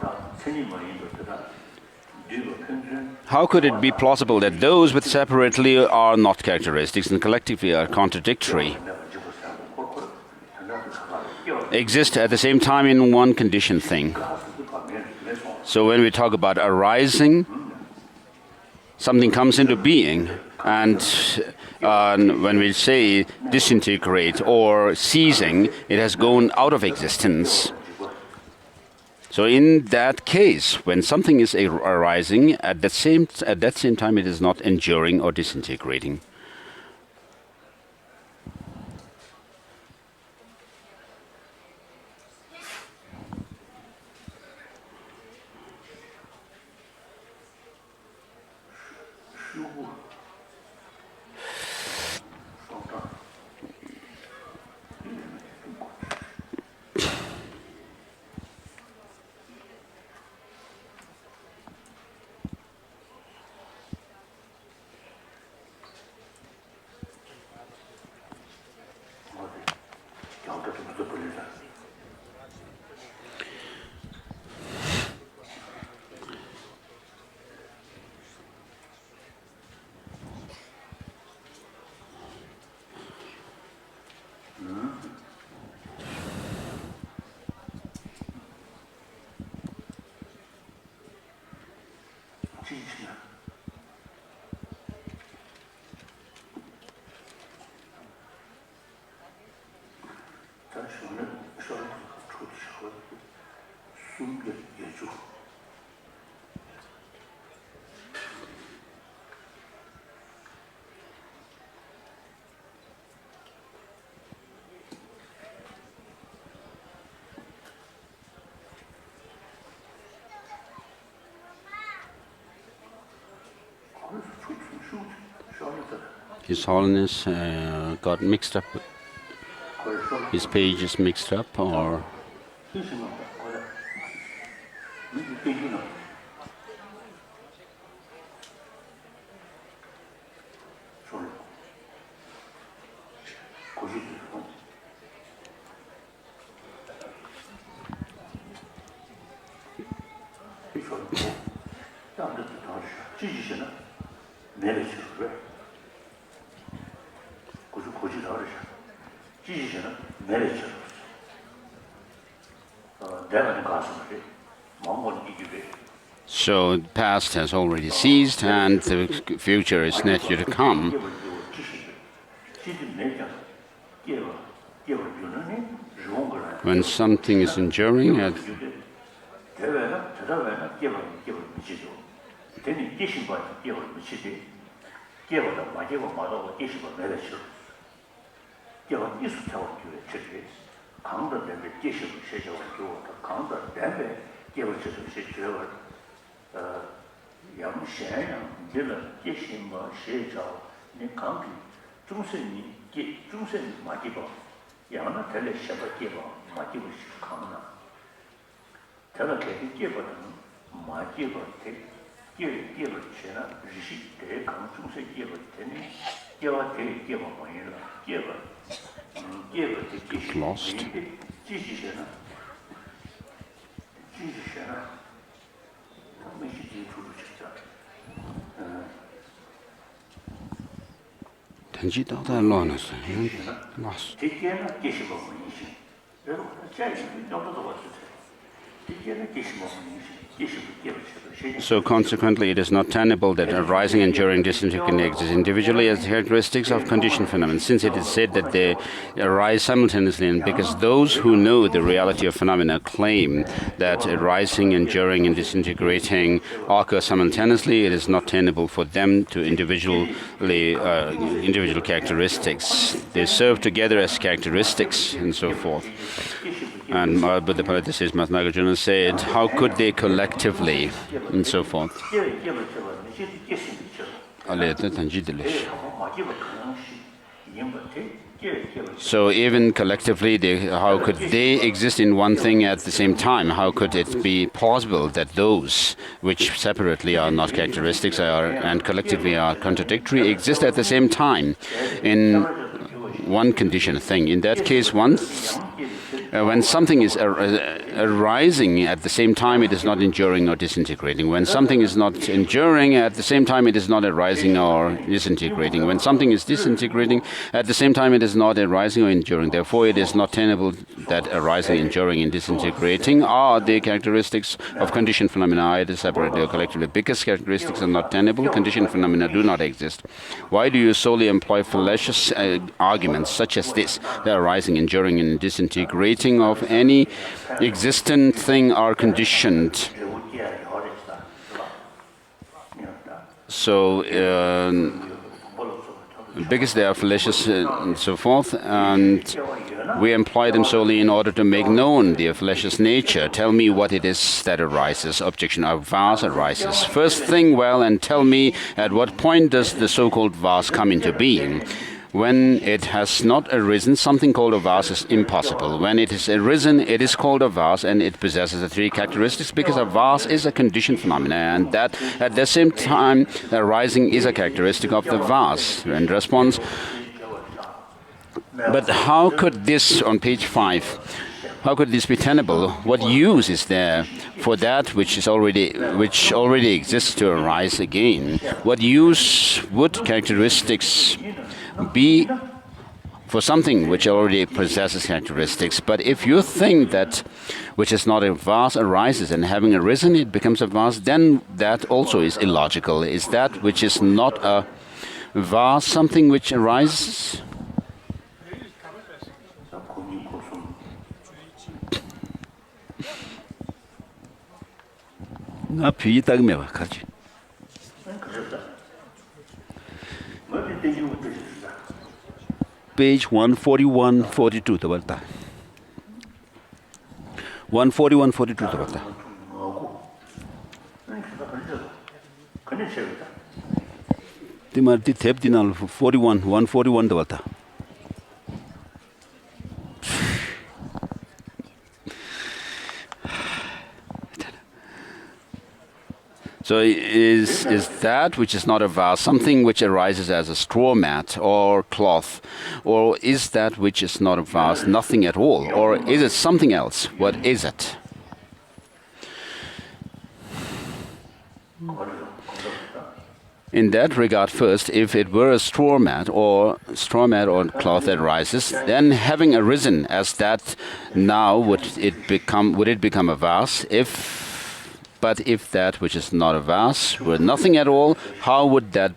How could it be plausible that those with separately are not characteristics and collectively are contradictory? Exist at the same time in one conditioned thing. So when we talk about arising, something comes into being. And when we say disintegrate or ceasing, it has gone out of existence. So in that case, when something is arising, at that same time it is not enduring or disintegrating. His Holiness got mixed up. His page is mixed up, or so the past has already ceased and the future is not yet to come. When something is enduring, lost. Lost. So consequently, it is not tenable that arising, enduring, disintegrating exist individually as characteristics of conditioned phenomena, since it is said that they arise simultaneously, and because those who know the reality of phenomena claim that arising, enduring, and disintegrating occur simultaneously, it is not tenable for them to individual characteristics. They serve together as characteristics and so forth. And Buddhapalita says, Nagarjuna said, how could they collectively, and so forth. So even collectively, how could they exist in one thing at the same time? How could it be possible that those which separately are not characteristics and collectively are contradictory exist at the same time in one conditioned thing? In that case, when something is arising at the same time, it is not enduring or disintegrating. When something is not enduring, at the same time, it is not arising or disintegrating. When something is disintegrating, at the same time, it is not arising or enduring. Therefore, it is not tenable that arising, enduring, and disintegrating are the characteristics of conditioned phenomena, either separately or collectively. Because characteristics are not tenable, conditioned phenomena do not exist. Why do you solely employ fallacious arguments such as this, the arising, enduring, and disintegrating of any existent thing are conditioned? So, because they are fallacious and so forth, and we employ them solely in order to make known their fallacious nature. Tell me what it is that arises. Objection: a vase arises. First thing well and tell me at what point does the so-called vase come into being. When it has not arisen, something called a vase is impossible. When it is arisen, it is called a vase, and it possesses the three characteristics because a vase is a conditioned phenomena, and that at the same time, arising is a characteristic of the vase. And response, but how could this, on page 5, how could this be tenable? What use is there for that which already exists to arise again? What use would characteristics be for something which already possesses characteristics? But if you think that which is not a vase arises, and having arisen it becomes a vase, then that also is illogical. Is that which is not a vase something which arises? 나 비 딱매 가지. Page 141, 42 더 봤다. 141, 42 더 봤다. 디마르티 탭디날 41, 141 더 봤다. So is that which is not a vase something which arises as a straw mat or cloth? Or is that which is not a vase nothing at all? Or is it something else? What is it? In that regard, first, if it were a straw mat or cloth that rises, then having arisen as that, now would it become a vase? But if that which is not a vase were nothing at all, how would that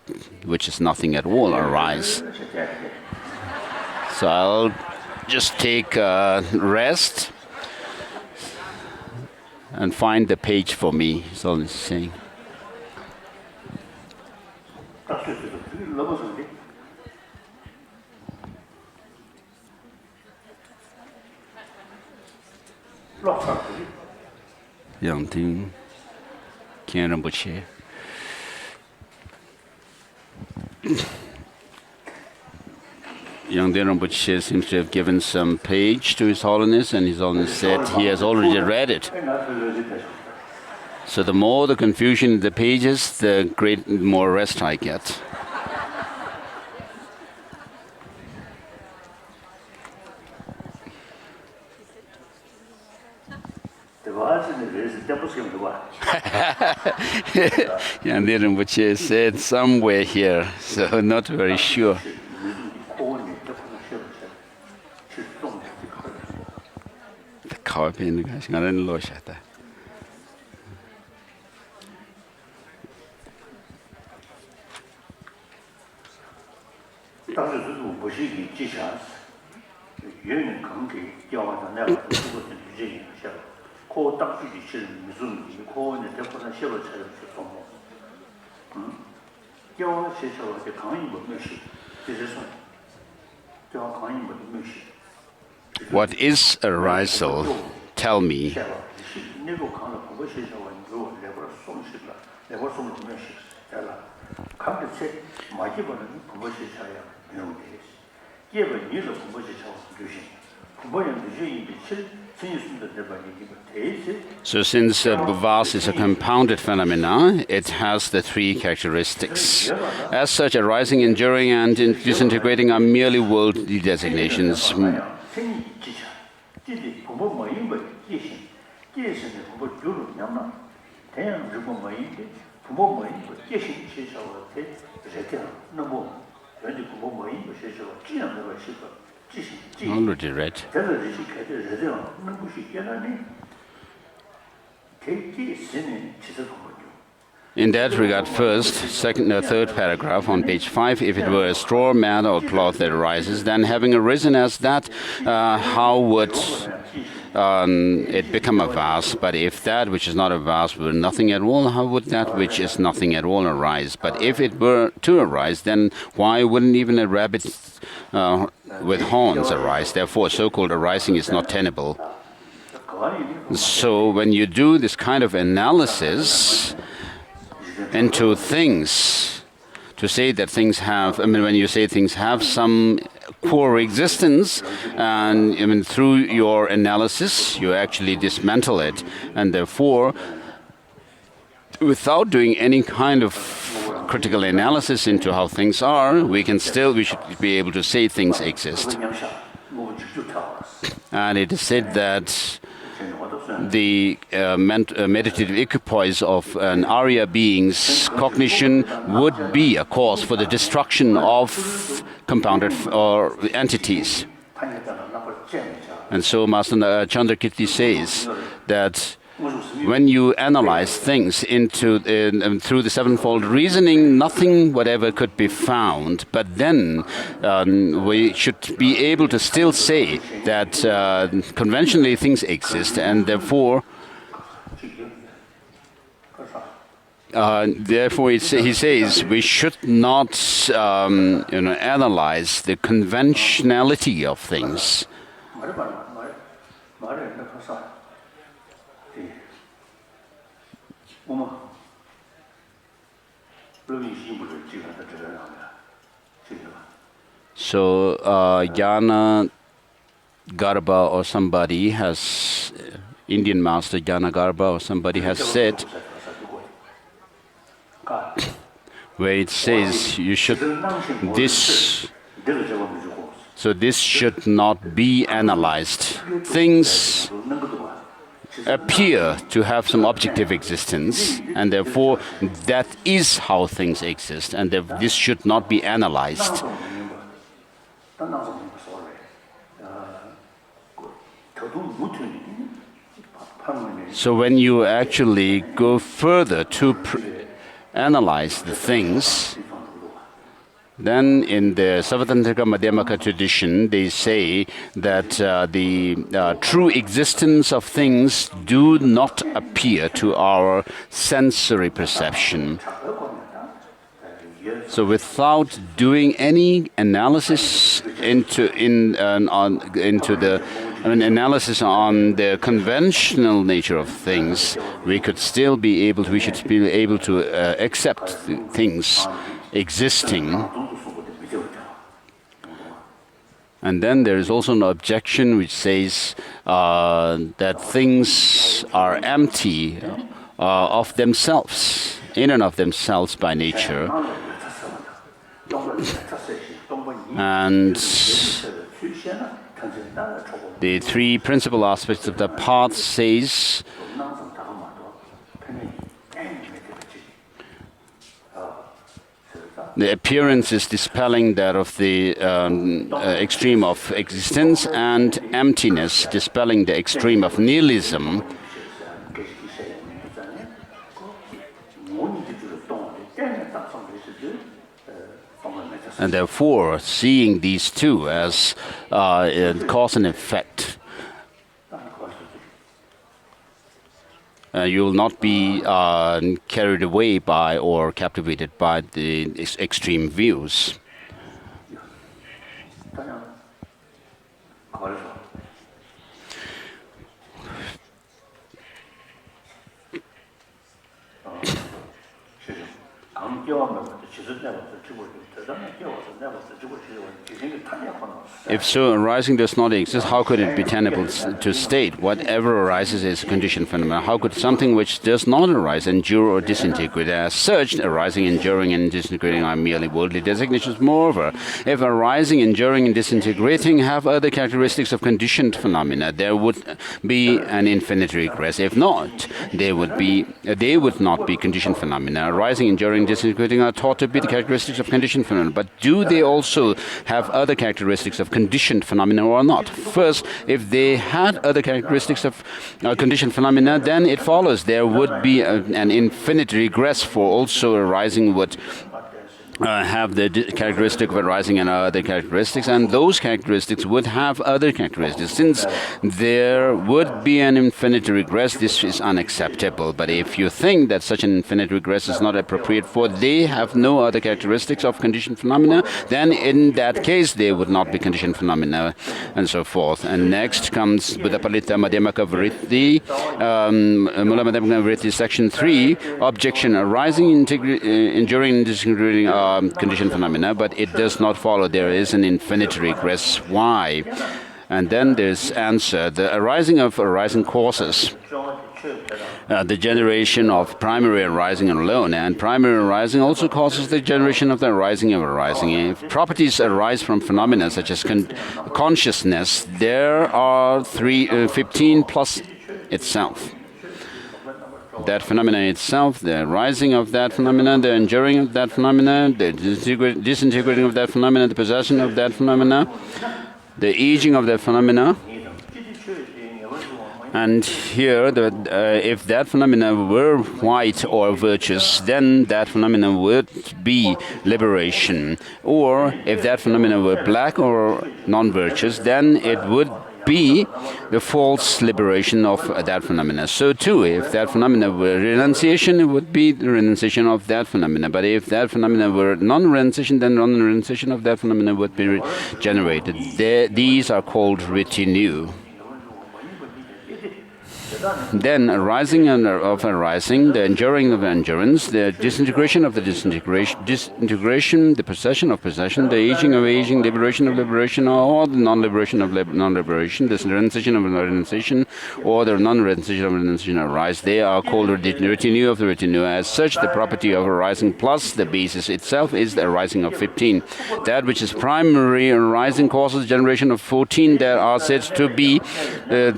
which is nothing at all arise? So I'll just take a rest and find the page for me. That's all it's saying. Yang Rinpoche. Young Rinpoche seems to have given some page to His Holiness, and His Holiness said he has already read it. So the more the confusion in the pages, the more rest I get. Young Rinpoche said somewhere here, so not very sure. The copy in the guys got in low shut. What is arisal? Tell me. So since vase is a compounded phenomena, it has the three characteristics. As such, arising, enduring, and disintegrating are merely worldly designations. Already read. In that regard, first, second, third paragraph on page 5, if it were a straw mat or cloth that arises, then having arisen as that, how would it become a vase? But if that which is not a vase were nothing at all, how would that which is nothing at all arise? But if it were to arise, then why wouldn't even a rabbit with horns arise? Therefore, so-called arising is not tenable. So when you do this kind of analysis into things, to say that things have, when you say things have some core existence, and through your analysis, you actually dismantle it, and therefore, without doing any kind of critical analysis into how things are, we should be able to say things exist. And it is said that the meditative equipoise of an Arya being's cognition would be a cause for the destruction of compounded or entities. And so Master Chandrakirti says that when you analyze things through the sevenfold reasoning, nothing whatever could be found. But then we should be able to still say that therefore, he says we should not, analyze the conventionality of things. So, Jnana Garba or somebody has, Indian master Jnana Garba or somebody has said, where it says you should, so this should not be analyzed. Things appear to have some objective existence, and therefore that is how things exist, and this should not be analyzed. So when you actually go further to analyze the things, then in the Savatantrika Madhyamaka tradition, they say that the true existence of things do not appear to our sensory perception. So without doing any analysis analysis on the conventional nature of things, we should be able to accept things existing. And then there is also an objection which says that things are empty of themselves, in and of themselves by nature. And the three principal aspects of the path says the appearance is dispelling that of the extreme of existence, and emptiness dispelling the extreme of nihilism. And therefore, seeing these two as cause and effect, you will not be carried away by or captivated by the extreme views. If so, arising does not exist, how could it be tenable to state? Whatever arises is a conditioned phenomenon. How could something which does not arise endure or disintegrate? As such, arising, enduring, and disintegrating are merely worldly designations. Moreover, if arising, enduring, and disintegrating have other characteristics of conditioned phenomena, there would be an infinite regress. If not, they would not be conditioned phenomena. Arising, enduring, disintegrating are taught to be the characteristics of conditioned phenomena. But do they also have other characteristics of conditioned phenomena or not? First, if they had other characteristics of conditioned phenomena, then it follows there would be an infinite regress, for also arising would have the characteristic of arising and other characteristics, and those characteristics would have other characteristics. Since there would be an infinite regress, this is unacceptable. But if you think that such an infinite regress is not appropriate, for they have no other characteristics of conditioned phenomena, then in that case they would not be conditioned phenomena, and so forth. And next comes Buddhapalita Madhyamaka Vritti, Mula Madhyamaka Vritti, section 3, objection: arising, enduring, and disintegrating conditioned phenomena, but it does not follow there is an infinite regress. Why? And then there's answer: the arising of arising causes, the generation of primary arising alone, and primary arising also causes the generation of the arising of arising. If properties arise from phenomena such as consciousness, there are 15 plus itself. That phenomena itself, the arising of that phenomena, the enduring of that phenomena, the disintegrating of that phenomena, the possession of that phenomena, the aging of that phenomena. And here, if that phenomena were white or virtuous, then that phenomena would be liberation. Or if that phenomena were black or non-virtuous, then it would be the false liberation of that phenomena. So too, if that phenomena were renunciation, it would be the renunciation of that phenomena. But if that phenomena were non-renunciation, then non-renunciation of that phenomena would be generated. These are called retinue. Then arising of arising, the enduring of endurance, the disintegration of the disintegration, the possession of possession, the aging of aging, liberation of liberation, or the non-liberation of non-liberation, the renunciation of renunciation, or the non-renunciation of renunciation arise. They are called retinue of the retinue. As such, the property of arising plus the basis itself is the arising of 15. That which is primary arising causes generation of 14. There are said to be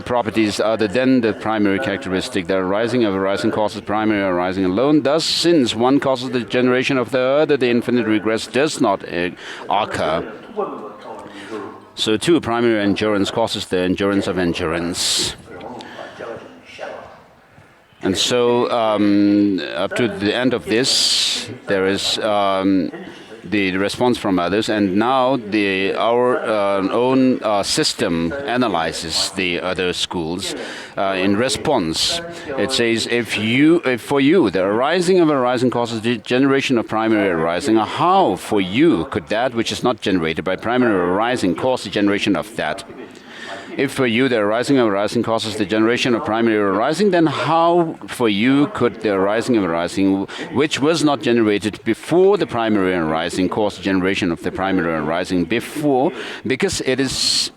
properties other than the primary characteristic. The arising of arising causes primary arising alone. Thus, since one causes the generation of the other, the infinite regress does not occur. So too, primary endurance causes the endurance of endurance. And so, up to the end of this, there is the response from others, and now our own system analyzes the other schools in response. It says, if for you the arising of arising causes the generation of primary arising, how for you could that which is not generated by primary arising cause the generation of that? If for you the arising of arising causes the generation of primary arising, then how for you could the arising of arising, which was not generated before the primary arising, cause the generation of the primary arising before, because it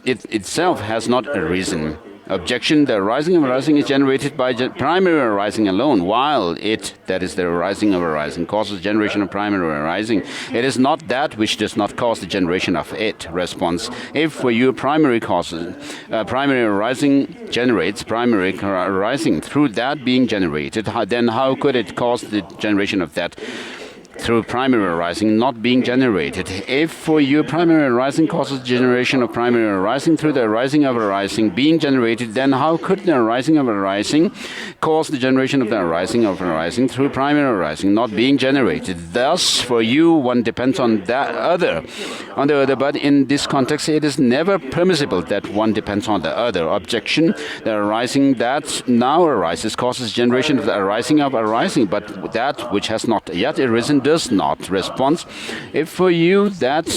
itself has not arisen? Objection: the arising of arising is generated by primary arising alone, while it, that is the arising of arising, causes generation of primary arising. It is not that which does not cause the generation of it. Response: if for you primary causes, primary arising generates primary arising through that being generated, then how could it cause the generation of that through primary arising not being generated? If for you primary arising causes generation of primary arising through the arising of arising being generated, then how could the arising of arising cause the generation of the arising of arising through primary arising not being generated? Thus, for you, one depends on the other, but in this context, it is never permissible that one depends on the other. Objection: the arising that now arises causes generation of the arising of arising, but that which has not yet arisen does not. Response: if for you that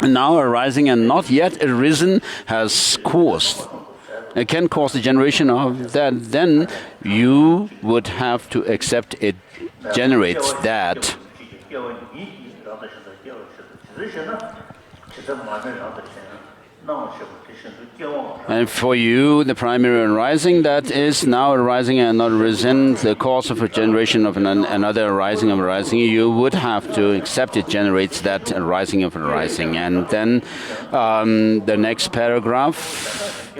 now arising and not yet arisen has caused, can cause the generation of that, then you would have to accept it generates that. And for you, the primary arising that is now arising and not arisen, the cause of a generation of another arising of arising, you would have to accept it generates that arising of arising. And then the next paragraph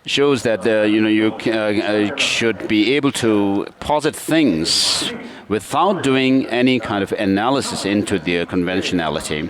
shows that you should be able to posit things without doing any kind of analysis into their conventionality.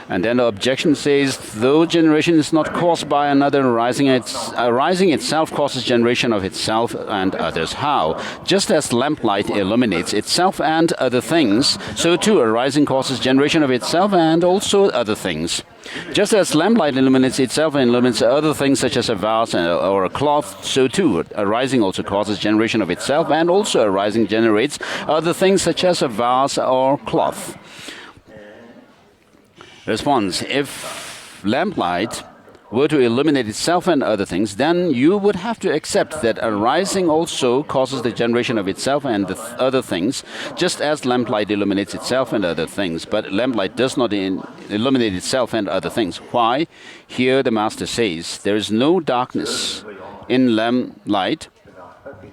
And then the objection says, though generation is not caused by another arising, arising itself causes generation of itself and others. How? Just as lamplight illuminates itself and other things, so too arising causes generation of itself and also other things. Just as lamplight illuminates itself and illuminates other things such as a vase or a cloth, so too arising also causes generation of itself and also arising generates other things such as a vase or cloth. Response: if lamplight were to illuminate itself and other things, then you would have to accept that arising also causes the generation of itself and the other things, just as lamplight illuminates itself and other things. But lamplight does not illuminate itself and other things. Why? Here the master says, there is no darkness in lamplight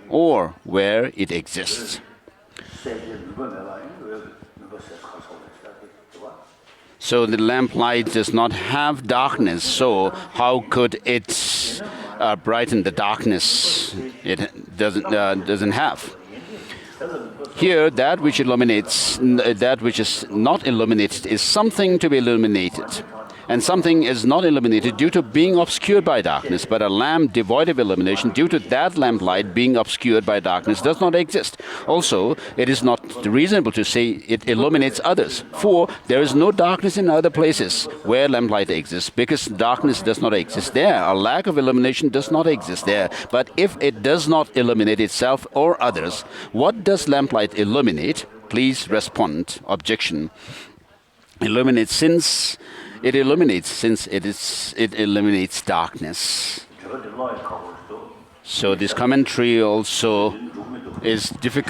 or where it exists. So the lamplight does not have darkness, so how could it brighten the darkness it doesn't have? Here, that which illuminates, that which is not illuminated is something to be illuminated. and something is not illuminated due to being obscured by darkness, but a lamp devoid of illumination due to that lamplight being obscured by darkness does not exist. Also, it is not reasonable to say it illuminates others, for there is no darkness in other places where lamplight exists, because darkness does not exist there. A lack of illumination does not exist there. But if it does not illuminate itself or others, what does lamplight illuminate? Please respond. Objection. Illuminates since it eliminates darkness. So this commentary also is very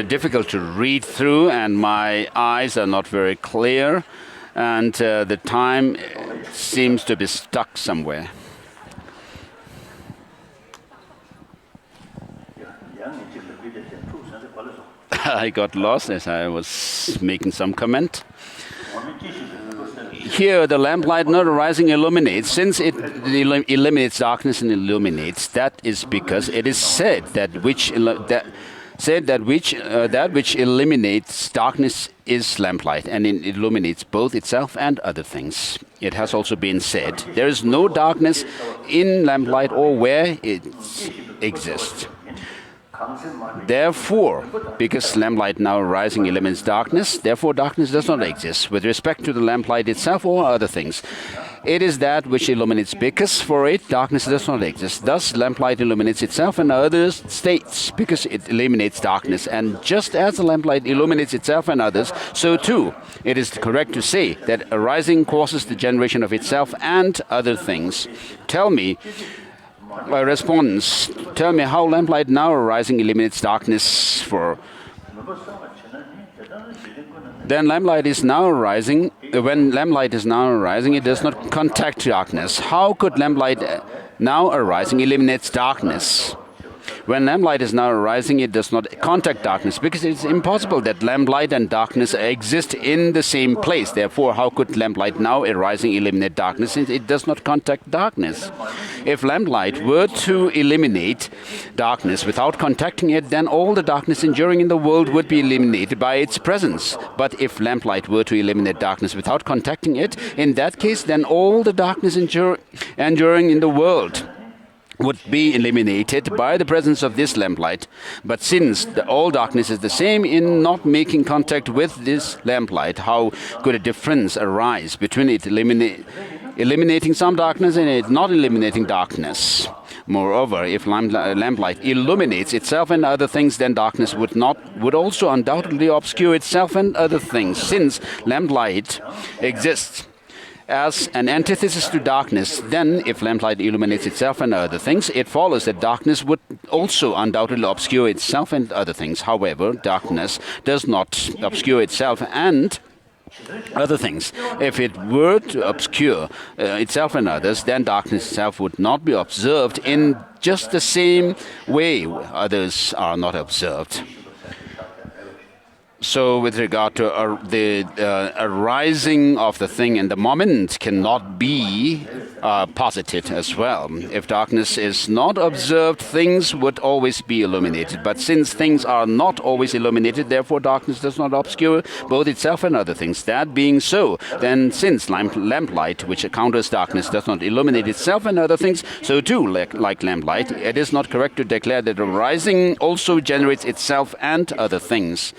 difficult to read through, and my eyes are not very clear, and the time seems to be stuck somewhere. I got lost as I was making some comment. Here, the lamplight not arising illuminates, since it eliminates darkness and illuminates. That is because it is said that which eliminates darkness is lamplight, and it illuminates both itself and other things. It has also been said there is no darkness in lamplight or where it exists. Therefore, because lamplight now arising eliminates darkness, therefore darkness does not exist with respect to the lamplight itself or other things. It is that which illuminates, because for it darkness does not exist. Thus, lamplight illuminates itself and others states, because it eliminates darkness. And just as the lamplight illuminates itself and others, so too it is correct to say that arising causes the generation of itself and other things. Tell me, respondents, tell me how lamplight now arising eliminates darkness. For then lamplight is now arising. When lamplight is now arising, it does not contact darkness. How could lamplight now arising eliminates darkness? When lamplight is now arising, it does not contact darkness, because it is impossible that lamplight and darkness exist in the same place. Therefore, how could lamplight now arising eliminate darkness, since it does not contact darkness? If lamplight were to eliminate darkness without contacting it, then all the darkness enduring in the world would be eliminated by its presence. But if lamplight were to eliminate darkness without contacting it, in that case, then all the darkness enduring in the world would be eliminated by the presence of this lamplight. But since all darkness is the same in not making contact with this lamplight, how could a difference arise between it eliminating some darkness and it not eliminating darkness? Moreover, if lamplight illuminates itself and other things, then darkness would also undoubtedly obscure itself and other things, since lamplight exists as an antithesis to darkness. Then, if lamplight illuminates itself and other things, it follows that darkness would also undoubtedly obscure itself and other things. However, darkness does not obscure itself and other things. If it were to obscure itself and others, then darkness itself would not be observed in just the same way others are not observed. So with regard to the arising of the thing in the moment cannot be posited as well. If darkness is not observed, things would always be illuminated. But since things are not always illuminated, therefore darkness does not obscure both itself and other things. That being so, then since lamplight, which counters darkness, does not illuminate itself and other things, so too, like lamplight, it is not correct to declare that arising also generates itself and other things.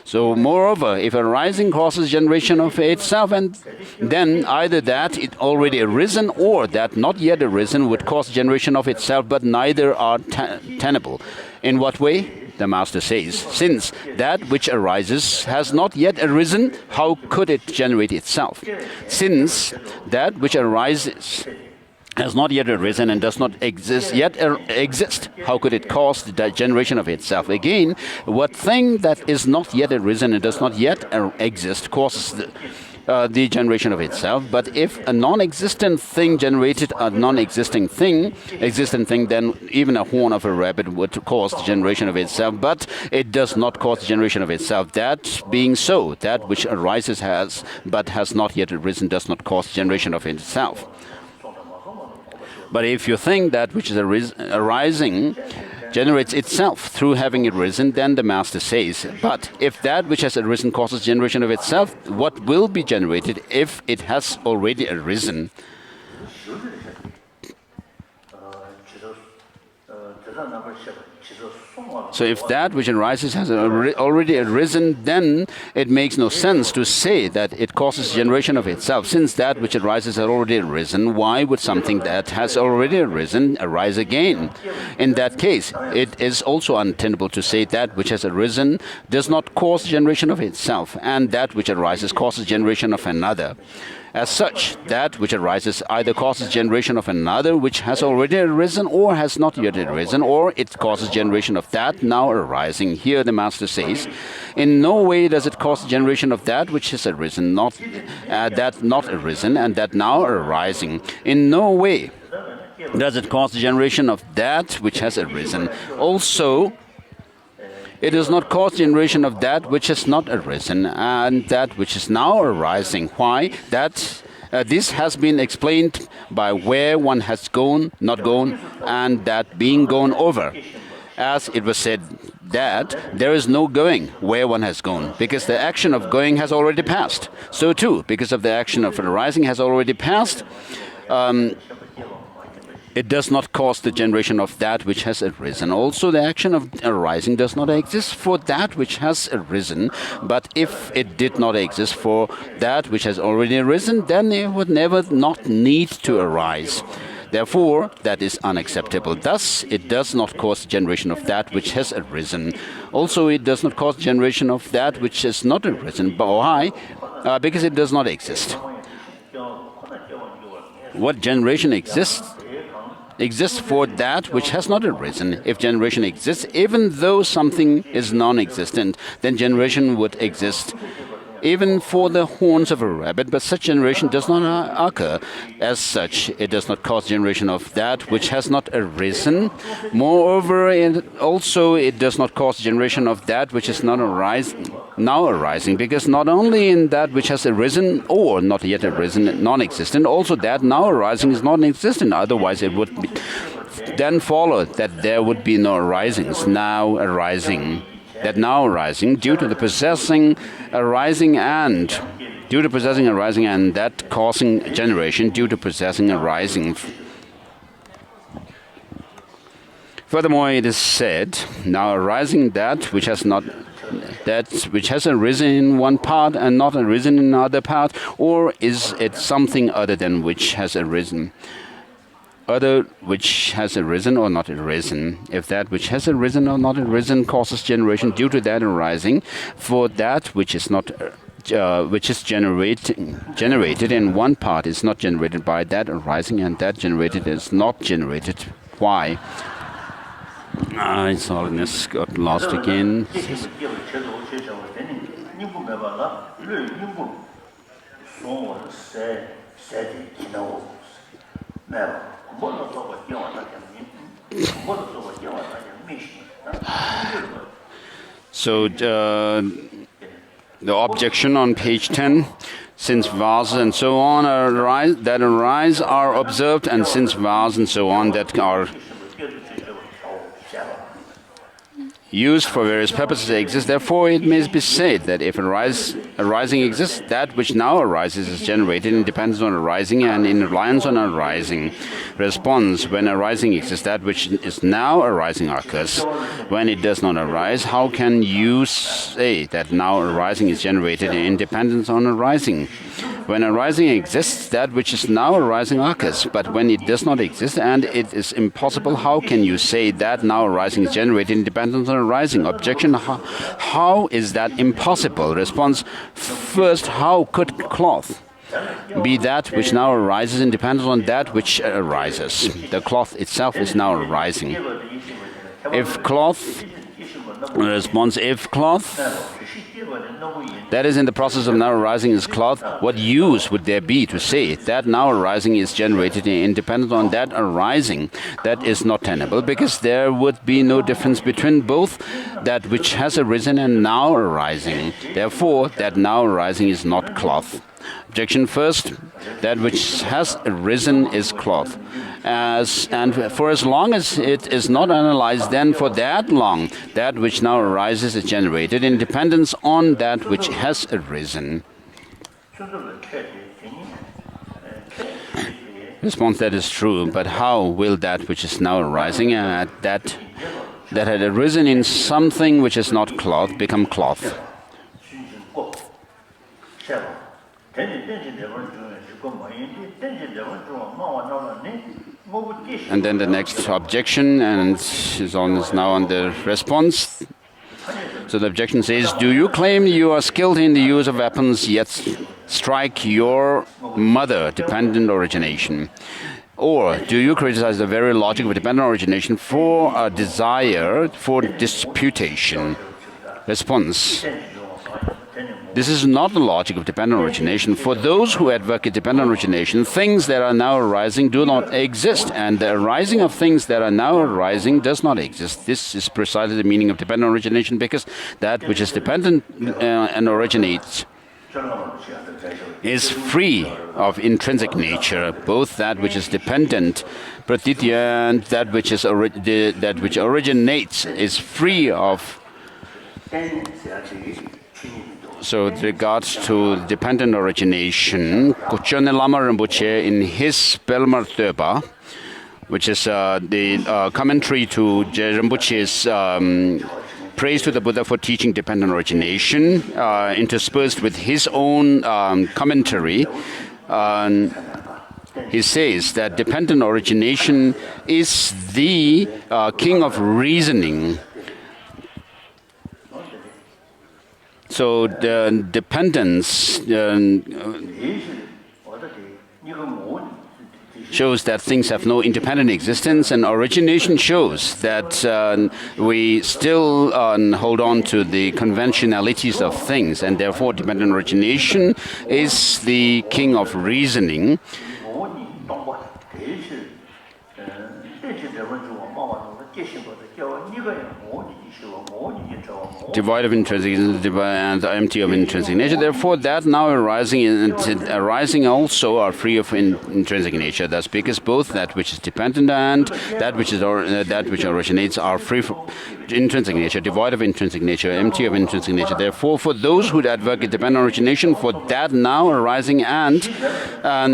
So, moreover, if arising causes generation of itself, and then either that it already arisen or that not yet arisen would cause generation of itself, but neither are tenable. In what way? The Master says, since that which arises has not yet arisen, how could it generate itself? Since that which arises has not yet arisen and does not exist, how could it cause the generation of itself? Again, what thing that is not yet arisen and does not yet exist causes the generation of itself? But if a non-existent thing generated a non-existent thing, then even a horn of a rabbit would cause the generation of itself, but it does not cause the generation of itself. That being so, that which arises has, but has not yet arisen, does not cause the generation of itself. But if you think that which is arising generates itself through having it arisen, then the master says, but if that which has arisen causes generation of itself, what will be generated if it has already arisen? So if that which arises has already arisen, then it makes no sense to say that it causes generation of itself. Since that which arises has already arisen, why would something that has already arisen arise again? In that case, it is also untenable to say that which has arisen does not cause generation of itself, and that which arises causes generation of another. As such, that which arises either causes generation of another which has already arisen or has not yet arisen, or it causes generation of that now arising. Here the master says, in no way does it cause generation of that which has arisen, that not arisen, and that now arising. In no way does it cause the generation of that which has arisen. Also, it does not cause generation of that which has not arisen and that which is now arising. Why? This has been explained by where one has gone, not gone, and that being gone over. As it was said that there is no going where one has gone, because the action of going has already passed. So too, because of the action of arising has already passed, it does not cause the generation of that which has arisen. Also, the action of arising does not exist for that which has arisen, but if it did not exist for that which has already arisen, then it would never not need to arise. Therefore, that is unacceptable. Thus, it does not cause generation of that which has arisen. Also, it does not cause generation of that which has not arisen. But why? Because it does not exist. What generation exists for that which has not arisen. If generation exists, even though something is non-existent, then generation would exist even for the horns of a rabbit, but such generation does not occur. As such, it does not cause generation of that which has not arisen. Moreover, it does not cause generation of that which is not now arising, because not only in that which has arisen or not yet arisen, non-existent, also that now arising is non-existent. Otherwise, it would then follow that there would be no arisings now arising. That now arising due to the possessing arising and that causing generation due to possessing arising. Furthermore, it is said, now arising that which has arisen in one part and not arisen in another part, or is it something other than which has arisen? Other which has arisen or not arisen. If that which has arisen or not arisen causes generation due to that arising, for that which is not which is generated in one part is not generated by that arising, and that generated is not generated. Why? His Holiness got lost again. So the objection on page 10, since vases and so on arise are observed, and since vases and so on that are used for various purposes exist, therefore it may be said that if arising exists, that which now arises is generated in dependence on arising and in reliance on arising. Response: when arising exists, that which is now arising occurs. When it does not arise, how can you say that now arising is generated in dependence on arising? When arising exists, that which is now arising occurs. But when it does not exist and it is impossible, how can you say that now arising is generated in dependence on arising? Objection: how is that impossible? Response: first, how could cloth be that which now arises in dependence on that which arises? The cloth itself is now arising. If cloth that is in the process of now arising is cloth, what use would there be to say that now arising is generated independent on that arising? That is not tenable, because there would be no difference between both that which has arisen and now arising. Therefore, that now arising is not cloth. Objection: first, that which has arisen is cloth, and for as long as it is not analyzed, then for that long, that which now arises is generated in dependence on that which has arisen. Response: that is true, but how will that which is now arising that had arisen in something which is not cloth become cloth? And then the next objection, and is now on the response. So the objection says, do you claim you are skilled in the use of weapons, yet strike your mother, dependent origination? Or do you criticize the very logic of dependent origination for a desire for disputation? Response: this is not the logic of dependent origination. For those who advocate dependent origination, things that are now arising do not exist, and the arising of things that are now arising does not exist. This is precisely the meaning of dependent origination, because that which is dependent and originates is free of intrinsic nature. Both that which is dependent, pratitya, and that which is that which originates is free of. So with regards to dependent origination, Kuchone Lama Rinpoche, in his Pelmar Töpa, which is the commentary to Rinpoche's praise to the Buddha for teaching dependent origination, interspersed with his own commentary, he says that dependent origination is the king of reasoning. So the dependence shows that things have no independent existence, and origination shows that we still hold on to the conventionalities of things, and therefore dependent origination is the king of reasoning. Devoid of intrinsic and empty of intrinsic nature. Therefore, that now arising and arising also are free of intrinsic nature. Thus, because both that which is dependent and that which originates are free from intrinsic nature, devoid of intrinsic nature, empty of intrinsic nature. Therefore, for those who advocate dependent origination, for that now arising and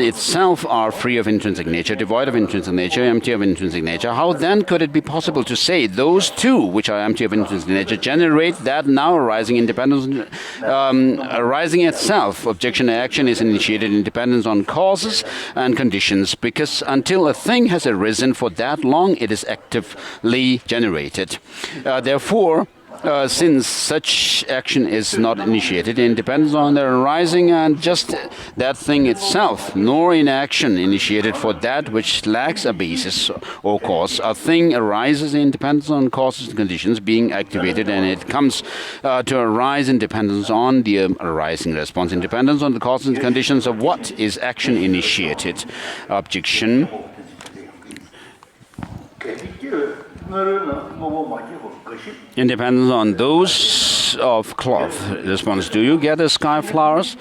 itself are free of intrinsic nature, devoid of intrinsic nature, empty of intrinsic nature. How then could it be possible to say those two, which are empty of intrinsic nature, generate that now arising independence, arising itself? Objection: action is initiated in dependence on causes and conditions, because until a thing has arisen, for that long it is actively generated. Therefore, since such action is not initiated in dependence on the arising and just that thing itself, nor in action initiated for that which lacks a basis or cause, a thing arises in dependence on causes and conditions being activated, and it comes to arise in dependence on the arising response, in dependence on the causes and conditions of what is action initiated. Objection: in dependence on those of cloth. Response: do you gather sky flowers,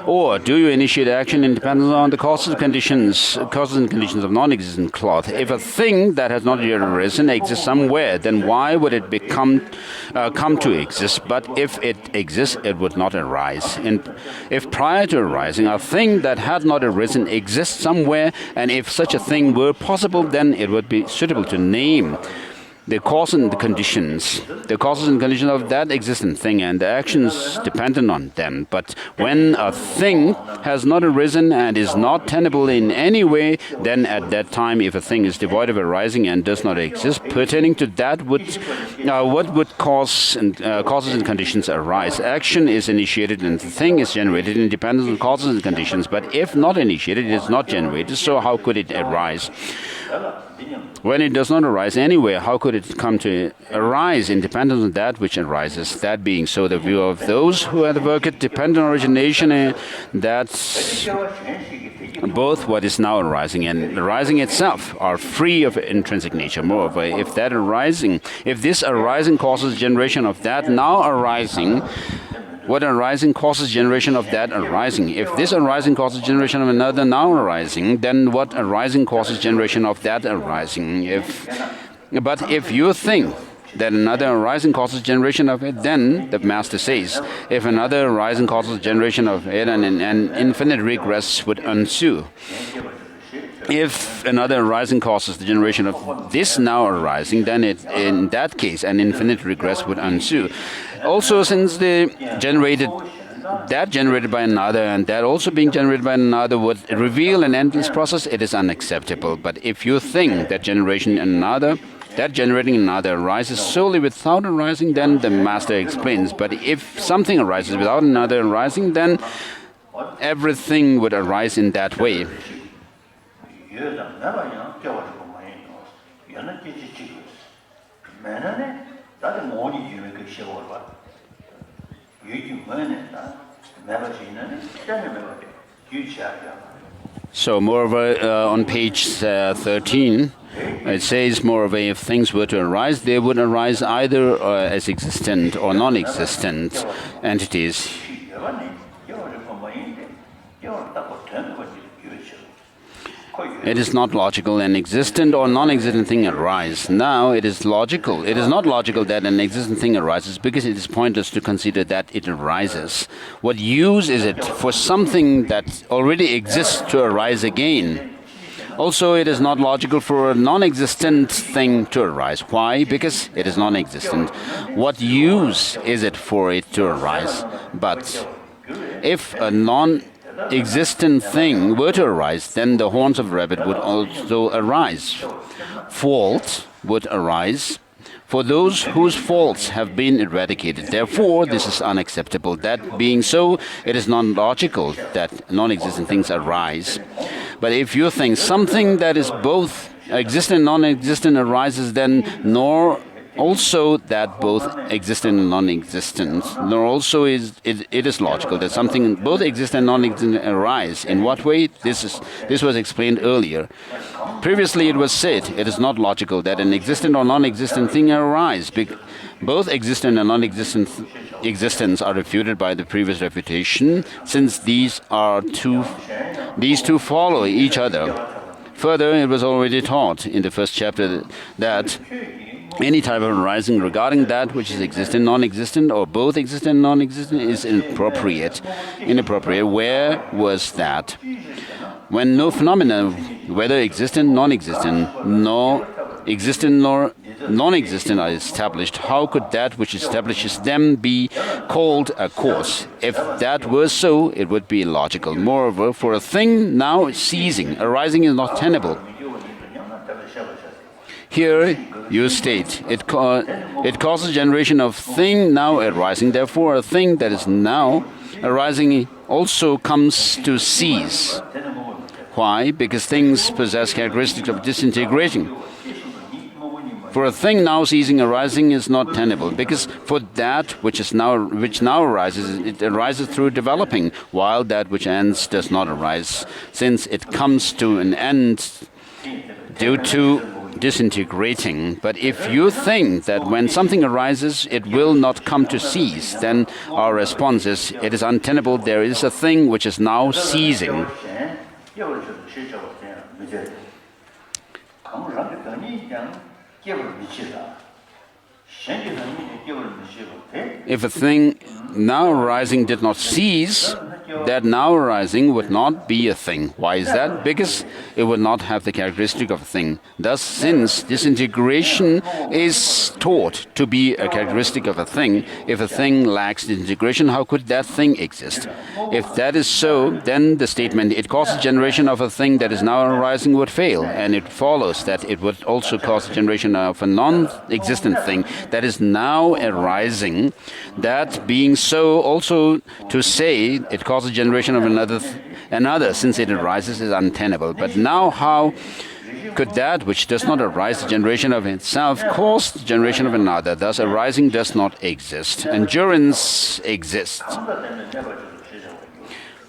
or do you initiate action in dependence on the causes and conditions of non-existent cloth? If a thing that has not yet arisen exists somewhere, then why would it come to exist? But if it exists, it would not arise. And if prior to arising, a thing that had not arisen exists somewhere, and if such a thing were possible, then it would be suitable to name the causes and conditions of that existent thing, and the actions dependent on them. But when a thing has not arisen and is not tenable in any way, then at that time, if a thing is devoid of arising and does not exist, pertaining to that what would causes and conditions arise. Action is initiated and the thing is generated in dependence on causes and conditions. But if not initiated, it is not generated. So how could it arise? When it does not arise anywhere, how could it come to arise in dependence on that which arises? That being so, the view of those who advocate dependent origination, that both what is now arising and arising itself are free of intrinsic nature. Moreover, if this arising causes generation of that now arising, what arising causes generation of that arising. If this arising causes generation of another now arising, then what arising causes generation of that arising. But if you think that another arising causes generation of it, then the Master says, if another arising causes generation of it, and infinite regress would ensue. If another arising causes the generation of this now arising, then in that case an infinite regress would ensue. Also, since the generated by another and that also being generated by another would reveal an endless process, it is unacceptable. But if you think that generating another arises solely without arising, then the Master explains. But if something arises without another arising, then everything would arise in that way. So moreover, on page 13, it says, moreover, if things were to arise, they would arise either as existent or non-existent entities. It is not logical an existent or non-existent thing arise. Now it is logical. It is not logical that an existent thing arises because it is pointless to consider that it arises. What use is it for something that already exists to arise again? Also, it is not logical for a non-existent thing to arise. Why? Because it is non-existent. What use is it for it to arise? But if a non-existent thing were to arise, then the horns of a rabbit would also arise. Fault would arise for those whose faults have been eradicated. Therefore, this is unacceptable. That being so, it is not logical that non-existent things arise. But if you think something that is both existent and non-existent arises, then nor also that both existent and non-existent, nor also it is logical that something both existent and non-existent arise. In what way? This was explained earlier. Previously it was said it is not logical that an existent or non-existent thing arise. Both existent and non-existent existence are refuted by the previous refutation, since these two follow each other. Further, it was already taught in the first chapter that any type of arising regarding that which is existent, non-existent, or both existent and non-existent is inappropriate. Where was that? When no phenomena, whether existent, non-existent, nor existent nor non-existent are established, how could that which establishes them be called a cause? If that were so, it would be illogical. Moreover, for a thing now ceasing, arising is not tenable. Here you state, it causes generation of thing now arising. Therefore, a thing that is now arising also comes to cease. Why? Because things possess characteristics of disintegrating. For a thing now ceasing arising is not tenable, because for that which now arises, it arises through developing, while that which ends does not arise, since it comes to an end due to disintegrating. But if you think that when something arises, it will not come to cease, then our response is, it is untenable. There is a thing which is now ceasing. If a thing now arising did not cease, that now arising would not be a thing. Why is that? Because it would not have the characteristic of a thing. Thus, since disintegration is taught to be a characteristic of a thing, if a thing lacks disintegration, how could that thing exist? If that is so, then the statement, it causes generation of a thing that is now arising would fail, and it follows that it would also cause generation of a non-existent thing that is now arising. That being so, also to say it causes generation of another since it arises is untenable. But now how could that which does not arise, the generation of itself, cause the generation of another? Thus arising does not exist. Endurance exists.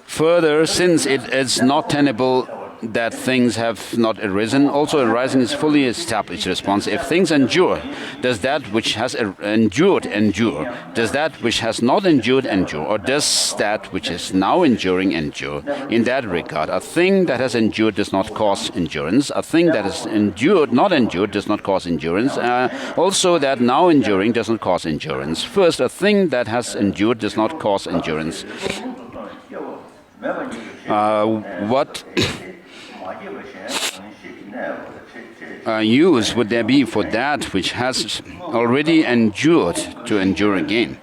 Further, since it is not tenable that things have not arisen. Also, arising is fully established response. If things endure, does that which has endured endure? Does that which has not endured endure? Or does that which is now enduring endure? In that regard, a thing that has endured does not cause endurance. A thing that has endured, not endured, does not cause endurance. Also, that now enduring does not cause endurance. First, a thing that has endured does not cause endurance. What use would there be for that which has already endured to endure again?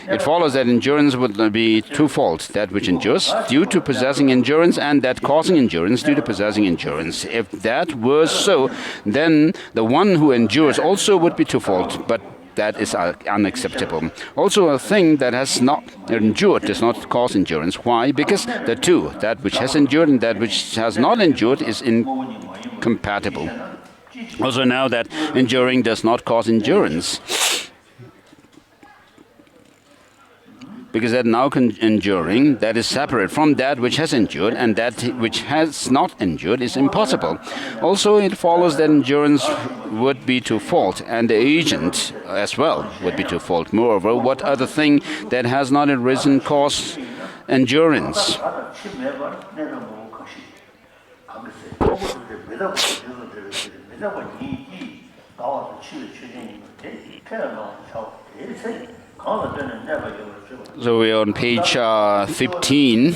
It follows that endurance would be twofold: that which endures due to possessing endurance, and that causing endurance due to possessing endurance. If that were so, then the one who endures also would be twofold, but that is unacceptable. Also, a thing that has not endured does not cause endurance. Why? Because the two, that which has endured and that which has not endured, is incompatible. Also, now that enduring does not cause endurance, because that now enduring, that is separate from that which has endured, and that which has not endured is impossible. Also, it follows that endurance would be twofold, and the agent as well would be twofold. Moreover, what other thing that has not arisen cause endurance? So we are on page 15.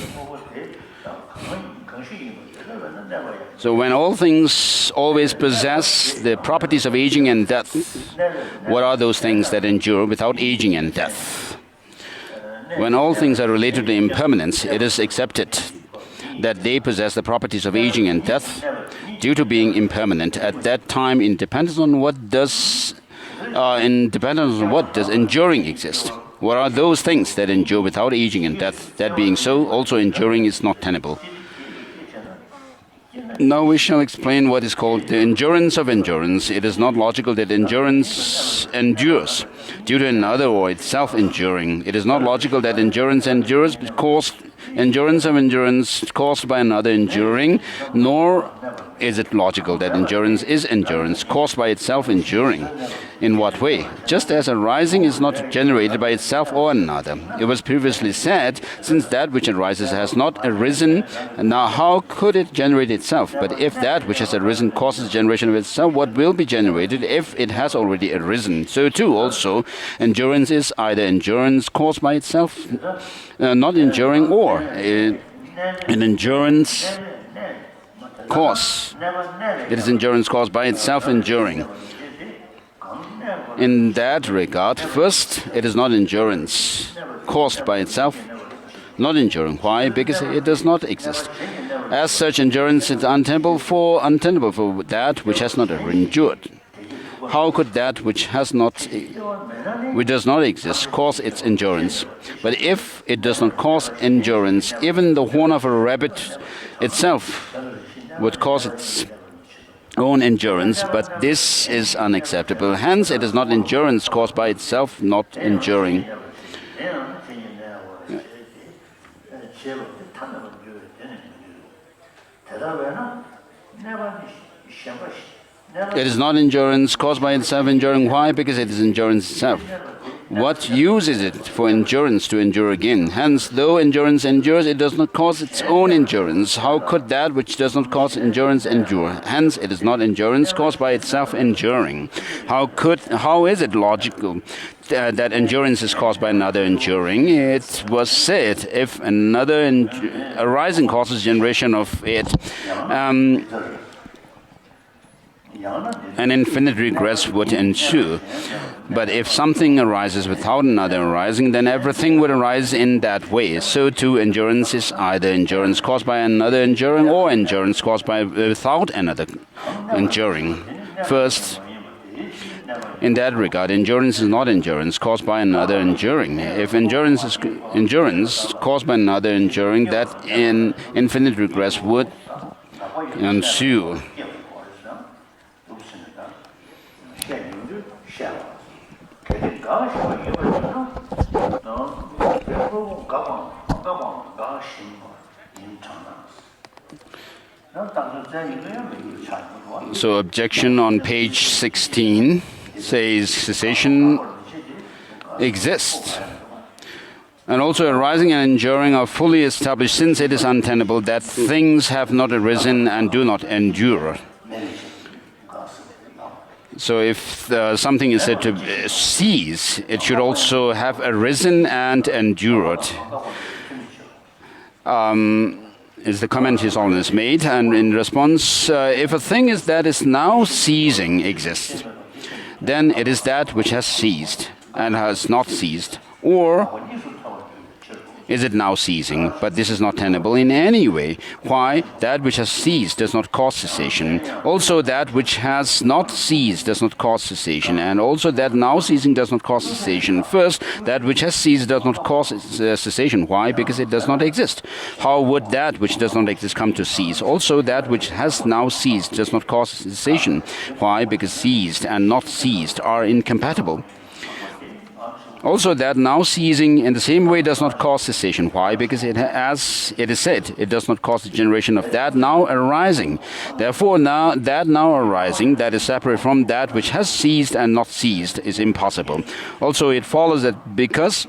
So when all things always possess the properties of aging and death, what are those things that endure without aging and death? When all things are related to impermanence, it is accepted that they possess the properties of aging and death due to being impermanent. At that time, independent on what does enduring exist? What are those things that endure without aging and death? That being so, also enduring is not tenable. Now we shall explain what is called the endurance of endurance. It is not logical that endurance endures due to another or itself enduring. It is not logical that endurance endures because endurance of endurance caused by another enduring, nor is it logical that endurance is endurance caused by itself enduring. In what way? Just as a rising is not generated by itself or another. It was previously said, since that which arises has not arisen, now how could it generate itself? But if that which has arisen causes generation of itself, what will be generated if it has already arisen? So too also, endurance is either endurance caused by itself, not enduring, or an endurance cause. It is endurance caused by itself enduring. In that regard, first, it is not endurance caused by itself, not enduring. Why? Because it does not exist. As such, endurance is untenable for that which has not endured. How could that which does not exist cause its endurance? But if it does not cause endurance, even the horn of a rabbit itself would cause its own endurance, but this is unacceptable. Hence, it is not endurance caused by itself, not enduring. It is not endurance caused by itself enduring. Why? Because it is endurance itself. What use is it for endurance to endure again? Hence, though endurance endures, it does not cause its own endurance. How could that which does not cause endurance endure? Hence, it is not endurance caused by itself enduring. How is it logical that endurance is caused by another enduring? It was said, if another arising causes generation of it, an infinite regress would ensue. But if something arises without another arising, then everything would arise in that way. So too, endurance is either endurance caused by another enduring or endurance caused by without another enduring. First, in that regard, endurance is not endurance caused by another enduring. If endurance is endurance caused by another enduring, that an infinite regress would ensue. So objection on page 16 says cessation exists. And also arising and enduring are fully established, since it is untenable that things have not arisen and do not endure. So if something is said to cease, it should also have arisen and endured. Is the comment His Holiness made, and in response, if a thing is that is now ceasing exists, then it is that which has ceased and has not ceased, or is it now ceasing? But this is not tenable in any way. Why? That which has ceased does not cause cessation. Also that which has not ceased does not cause cessation. And also that now ceasing does not cause cessation. First, that which has ceased does not cause cessation. Why? Because it does not exist. How would that which does not exist come to cease? Also that which has now ceased does not cause cessation. Why? Because ceased and not ceased are incompatible. Also, that now ceasing in the same way does not cause cessation. Why? Because as it is said, it does not cause the generation of that now arising. Therefore, now that now arising, that is separate from that which has ceased and not ceased, is impossible. Also, it follows that because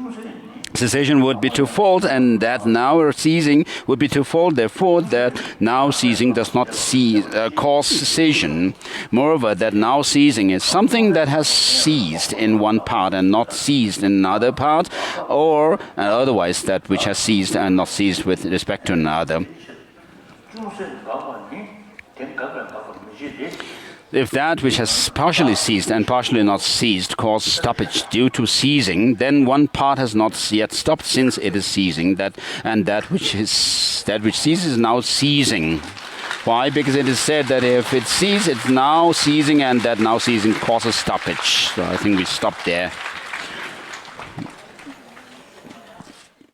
cessation would be twofold, and that now ceasing would be twofold. Therefore, that now ceasing does not cause cessation. Moreover, that now ceasing is something that has ceased in one part and not ceased in another part, or otherwise that which has ceased and not ceased with respect to another. If that which has partially ceased and partially not ceased causes stoppage due to ceasing, then one part has not yet stopped, since it is ceasing. That which ceases is now ceasing. Why? Because it is said that if it ceases, it's now ceasing, and that now ceasing causes stoppage. So I think we stop there.